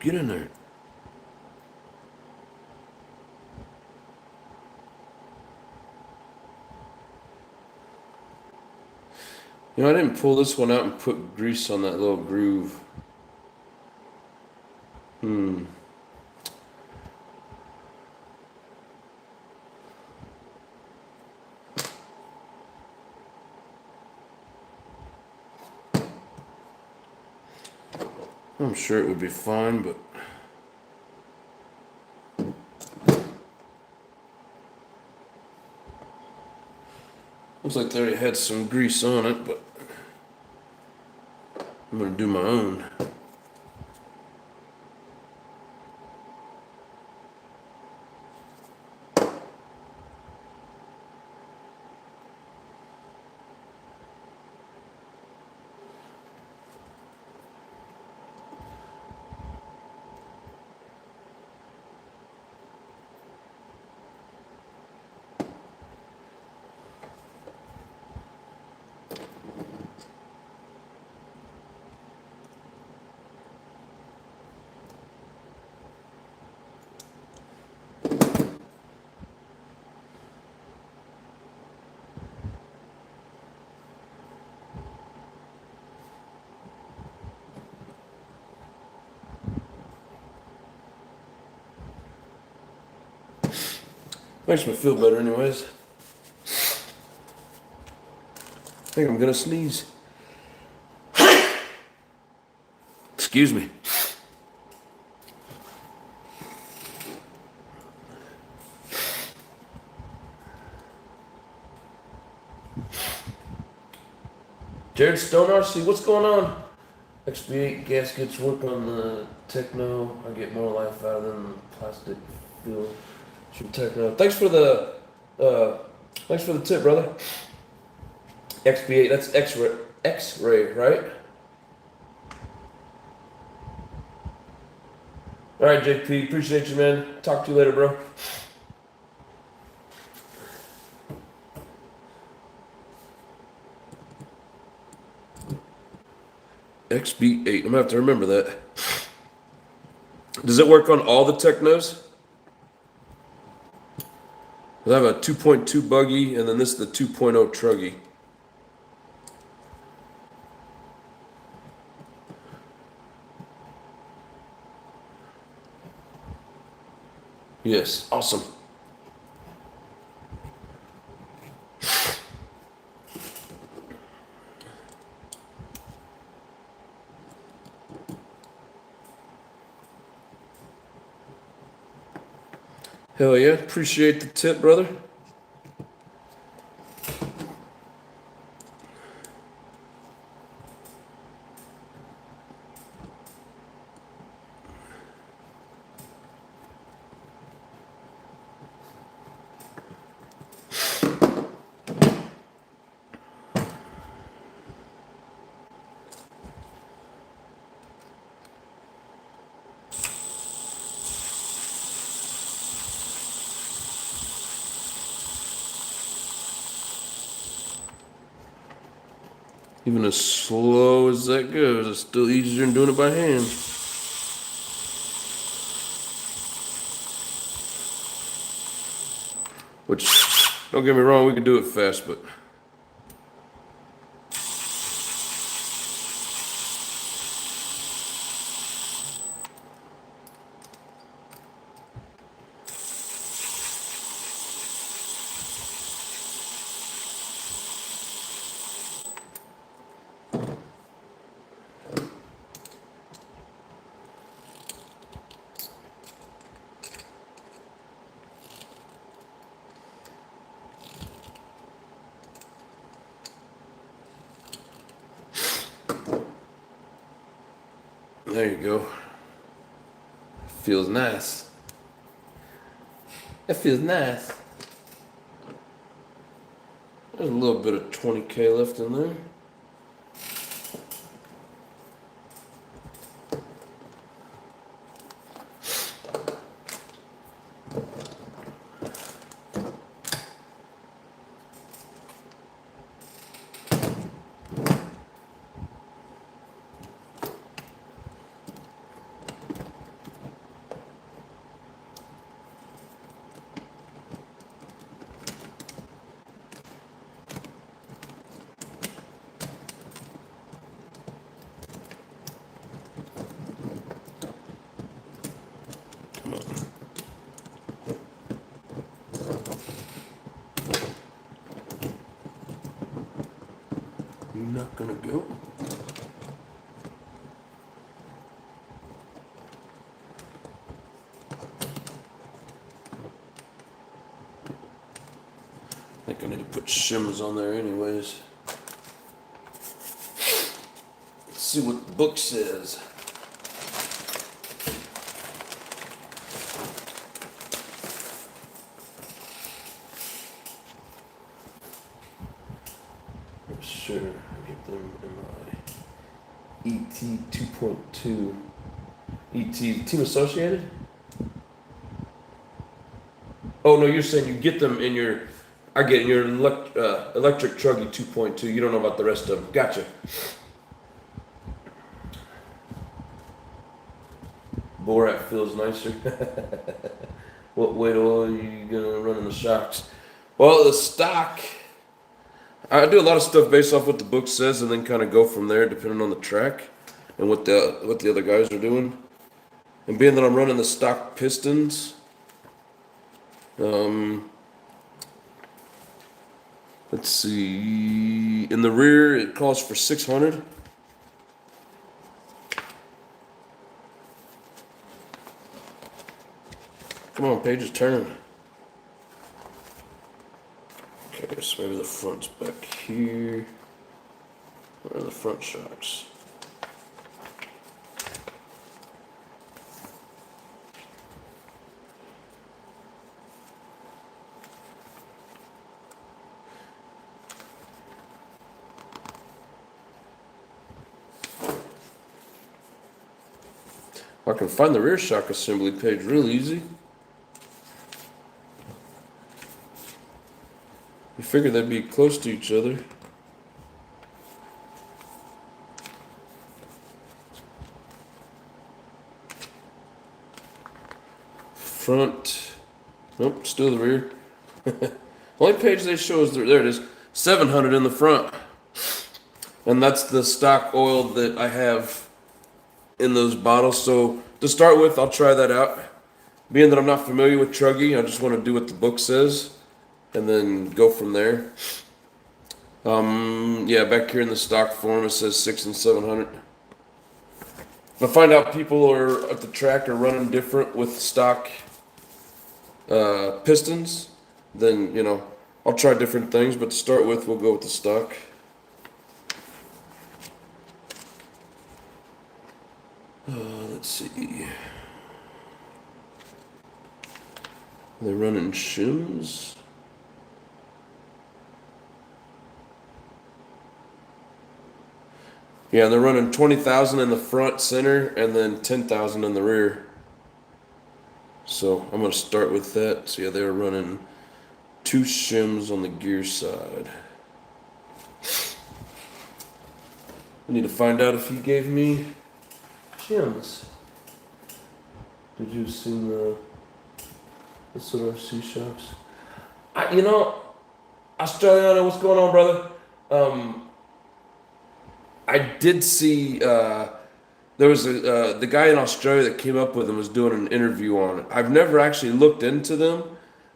Get in there. You know, I didn't pull this one out and put grease on that little groove. I'm sure it would be fine, but looks like they already had some grease on it, but I'm gonna do my own. Makes me feel better anyways. I think I'm gonna sneeze. Excuse me. Jared Stone RC, what's going on? XB8 gaskets work on the Tekno. I get more life out of them than plastic feel from Tekno. Thanks for the tip, brother. XB8, that's X-ray, right? All right, JP, appreciate you, man. Talk to you later, bro. XB8, I'm gonna have to remember that. Does it work on all the Teknos? I have a 2.2 buggy, and then this is the 2.0 Truggy. Yes, awesome. Hell yeah, appreciate the tip, brother. Even as slow as that goes, it's still easier than doing it by hand. Which, don't get me wrong, we can do it fast, but... There you go. Feels nice. That feels nice. There's a little bit of 20K left in there. You're not gonna go. I think I need to put shims on there anyways. Let's see what the book says. Sure, get them in my ET 2.2. ET, Team Associated? Oh no, you're saying you get them in your, I get it, in your electric Truggy 2.2. You don't know about the rest of them. Gotcha. Borat feels nicer. What weight oil are you gonna run in the shocks? Well, the stock, I do a lot of stuff based off what the book says, and then kind of go from there, depending on the track and what the other guys are doing. And being that I'm running the stock pistons, Let's see. In the rear, it calls for 600. Come on, pages turn. Okay, so maybe the front's back here. Where are the front shocks? I can find the rear shock assembly page real easy. You figure they'd be close to each other. Front. Nope, still the rear. Only page they show is there it is. 700 in the front. And that's the stock oil that I have in those bottles. So to start with, I'll try that out. Being that I'm not familiar with Truggy, I just want to do what the book says and then go from there. Yeah, back here in the stock form, it says 6 and 700. If I find out people are at the track are running different with stock pistons, then, you know, I'll try different things, but to start with, we'll go with the stock. Let's see. They're running shims. Yeah, they're running 20,000 in the front center and then 10,000 in the rear. So I'm going to start with that. So yeah, they're running 2 shims on the gear side. I need to find out if he gave me shims. Did you see the sort of C shocks? You know, Australiano, what's going on, brother? I did see there was the guy in Australia that came up with him was doing an interview on it. I've never actually looked into them.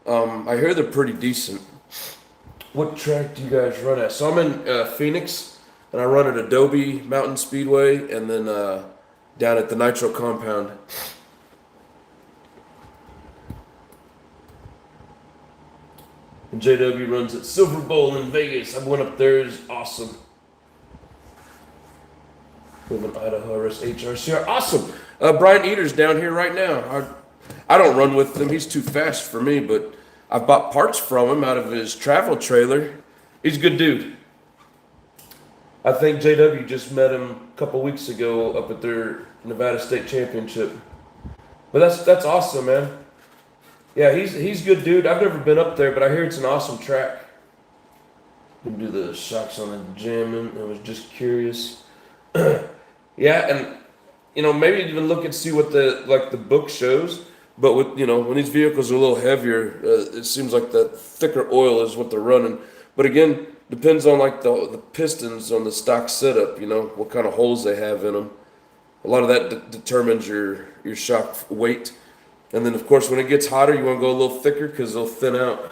I hear they're pretty decent. What track do you guys run at? So I'm in Phoenix, and I run at Adobe Mountain Speedway, and then down at the Nitro compound. And JW runs at Silver Bowl in Vegas. I went up there. It's awesome. We have an Idaho RS HRCR. Awesome. Brian Eater's down here right now. I don't run with him. He's too fast for me, but I've bought parts from him out of his travel trailer. He's a good dude. I think JW just met him a couple weeks ago up at their Nevada State Championship. But that's awesome, man. Yeah, he's a good dude. I've never been up there, but I hear it's an awesome track. You can do the shocks on the jamming. I was just curious. Yeah, and you know, maybe even look and see what the book shows. But with, you know, when these vehicles are a little heavier, it seems like the thicker oil is what they're running. But again, depends on like the pistons on the stock setup. You know, what kind of holes they have in them. A lot of that determines your shock weight. And then of course, when it gets hotter, you want to go a little thicker because they'll thin out.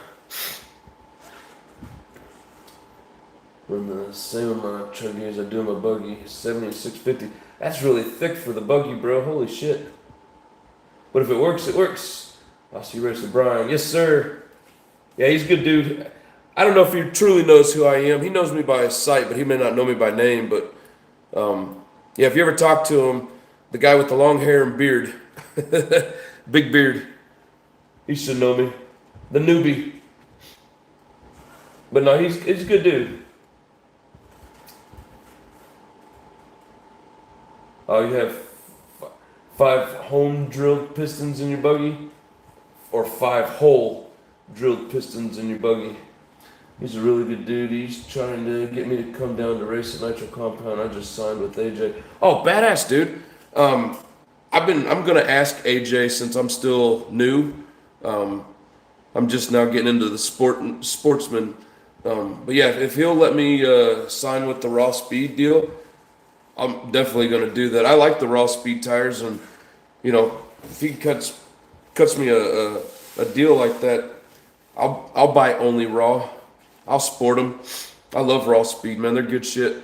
Run the same amount of Truggy as I do my buggy, 7650. That's really thick for the buggy, bro. Holy shit. But if it works, it works. I'll see you, Racer Brian. Yes, sir. Yeah, he's a good dude. I don't know if he truly knows who I am. He knows me by his sight, but he may not know me by name. But yeah, if you ever talk to him, the guy with the long hair and beard, big beard, he should know me. The newbie. But no, he's a good dude. Oh, you have 5 home drilled pistons in your buggy? Or 5 hole drilled pistons in your buggy? He's a really good dude. He's trying to get me to come down to race at Nitro Compound. I just signed with AJ. Oh, badass, dude. I'm gonna ask AJ since I'm still new. I'm just now getting into the sportsman. But yeah, if he'll let me sign with the Raw Speed deal, I'm definitely going to do that. I like the Raw Speed tires, and you know, if he cuts me a deal like that, I'll buy only Raw. I'll sport them. I love Raw Speed, man. They're good shit.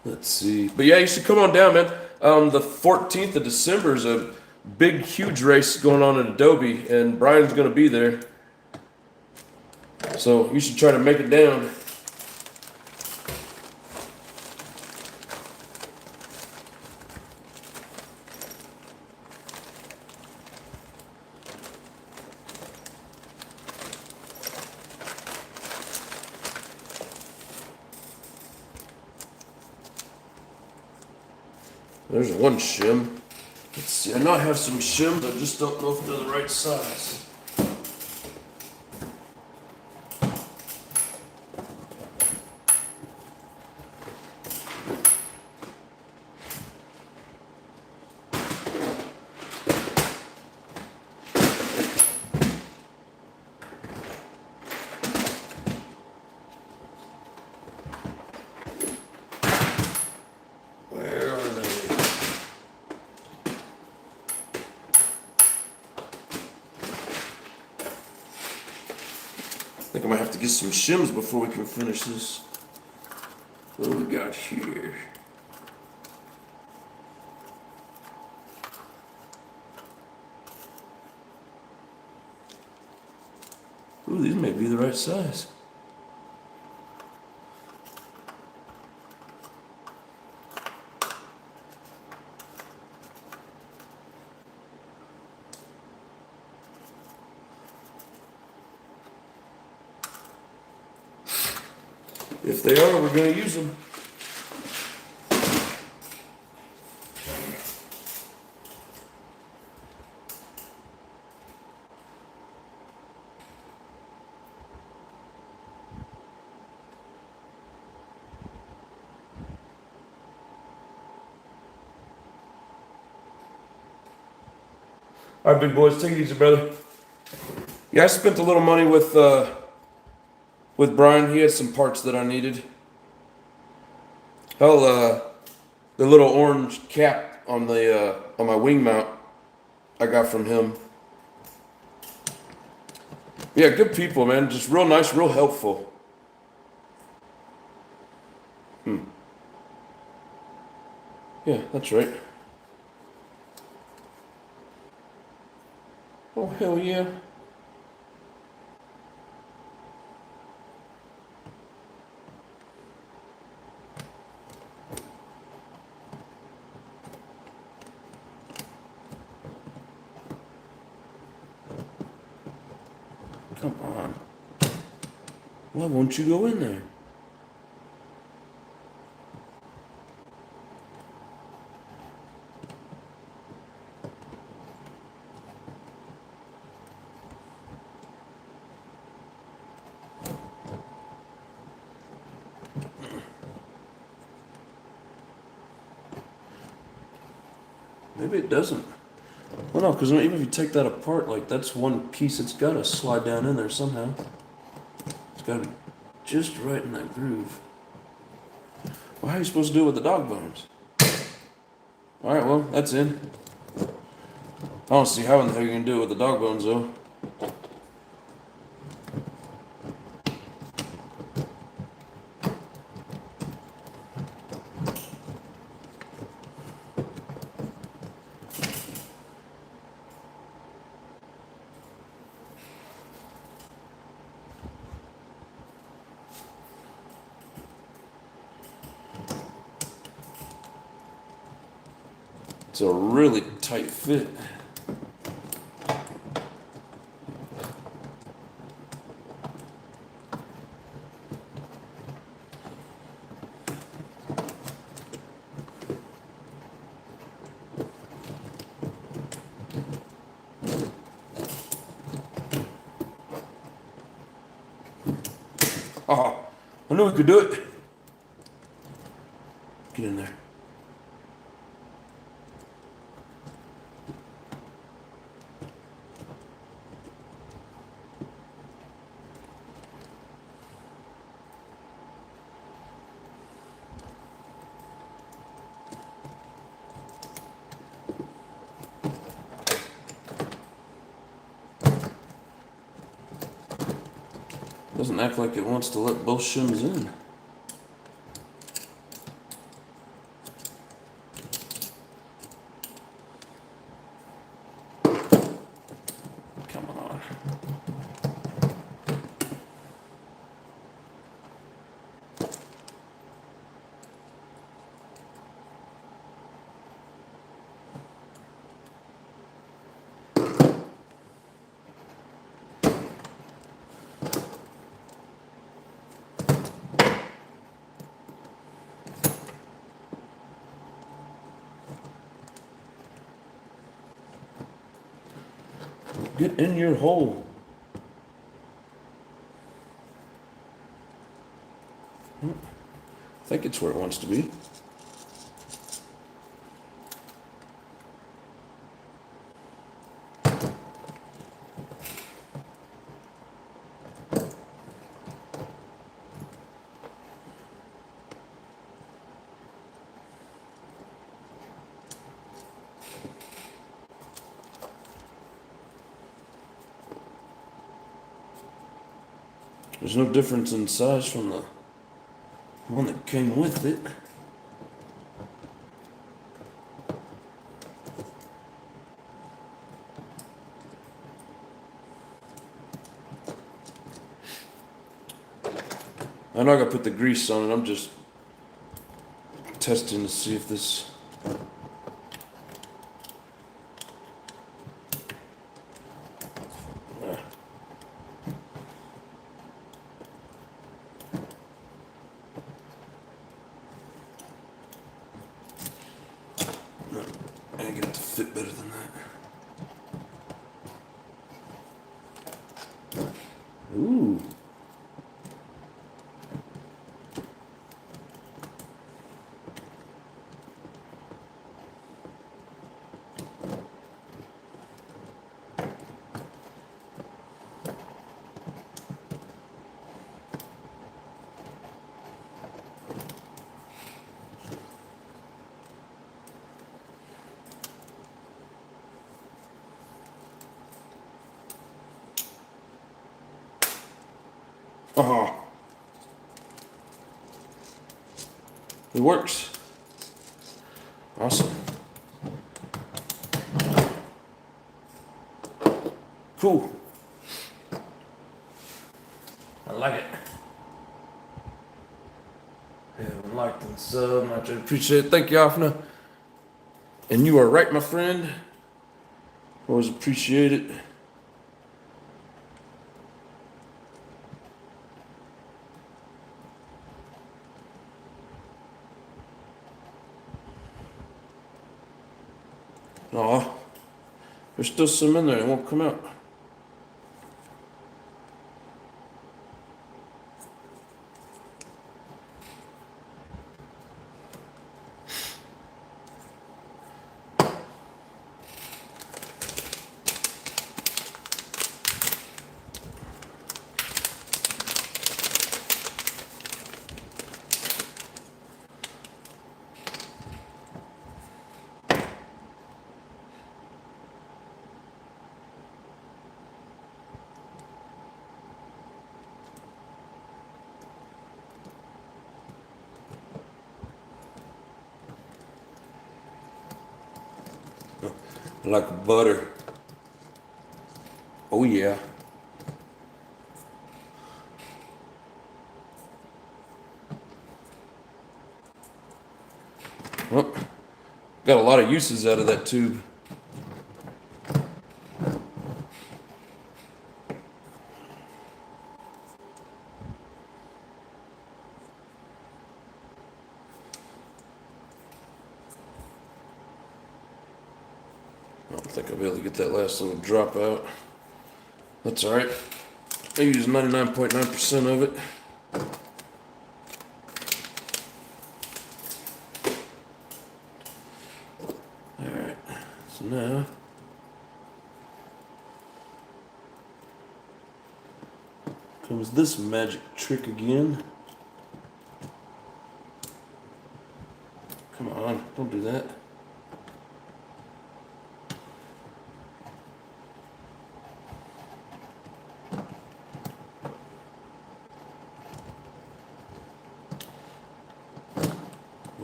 Let's see. But yeah, you should come on down, man. The 14th of December is a big, huge race going on in Adobe, and Brian's going to be there. So you should try to make it down. There's one shim. Let's see. I know I have some shims. I just don't know if they're the right size. I think I might have to get some shims before we can finish this. What do we got here? Ooh, these may be the right size. If they are, we're going to use them. All right, big boys, take it easy, brother. Yeah, I spent a little money with Brian. He had some parts that I needed. Hell, the little orange cap on the on my wing mount I got from him. Yeah, good people, man. Just real nice, real helpful. Yeah, that's right. Oh, hell yeah. Come on. Why won't you go in there? Maybe it doesn't. Well, no, because even if you take that apart, like, that's one piece that's got to slide down in there somehow. It's got to be just right in that groove. Well, how are you supposed to do it with the dog bones? Alright, well, that's in. I don't see how in the hell you're going to do it with the dog bones, though. It's a really tight fit. Oh, I knew we could do it. Get in there. Doesn't act like it wants to let both shims in. Come on. Get in your hole. I think it's where it wants to be. There's no difference in size from the one that came with it. I know I gotta put the grease on it. I'm just testing to see if this. I get it to fit better than that. Ooh. Oh. It works. Awesome. Cool. I like it. Yeah, liked and sub. Much appreciate it. Thank you, Afna. And you are right, my friend. Always appreciate it. Aw, there's still some in there. It won't come out. Like butter. Oh yeah. Well, got a lot of uses out of that tube. I don't think I'll be able to get that last little drop out. That's all right. I use 99.9% of it. All right. So now comes this magic trick again. Come on, don't do that.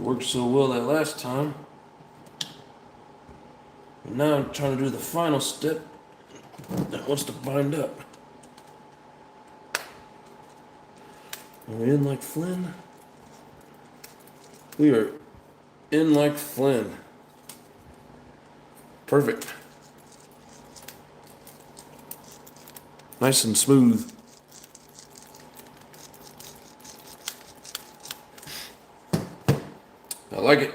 worked so well that last time. And now I'm trying to do the final step that wants to bind up. Are we in like Flynn? We are in like Flynn. Perfect. Nice and smooth. I like it.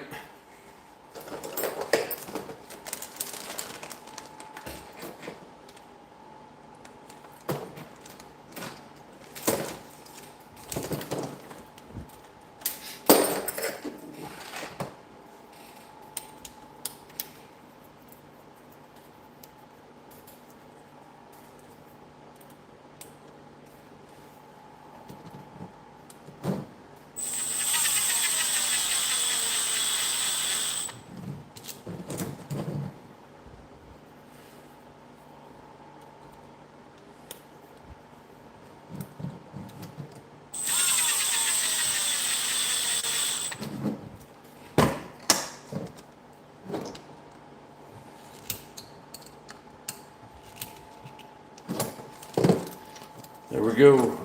There we go.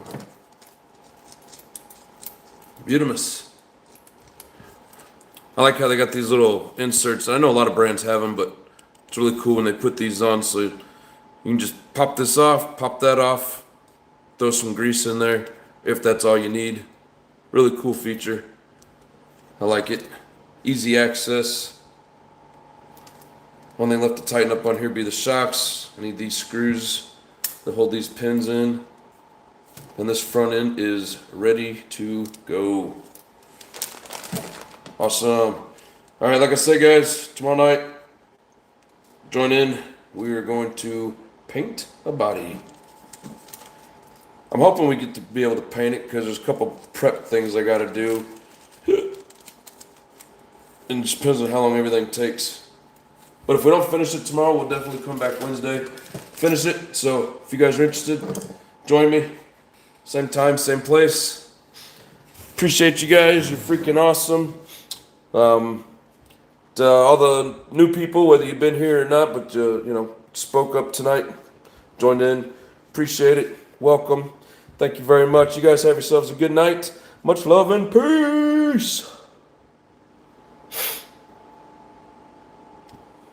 Beautimous. I like how they got these little inserts. I know a lot of brands have them, but it's really cool when they put these on, so you can just pop this off, pop that off, throw some grease in there if that's all you need. Really cool feature. I like it. Easy access. One thing left to tighten up on here be the shocks. I need these screws to hold these pins in. And this front end is ready to go. Awesome. All right, like I said, guys, tomorrow night, join in. We are going to paint a body. I'm hoping we get to be able to paint it because there's a couple prep things I got to do. And it just depends on how long everything takes. But if we don't finish it tomorrow, we'll definitely come back Wednesday, finish it. So if you guys are interested, join me. Same time, same place. Appreciate you guys. You're freaking awesome. To all the new people, whether you've been here or not, but spoke up tonight, joined in. Appreciate it. Welcome. Thank you very much. You guys have yourselves a good night. Much love and peace.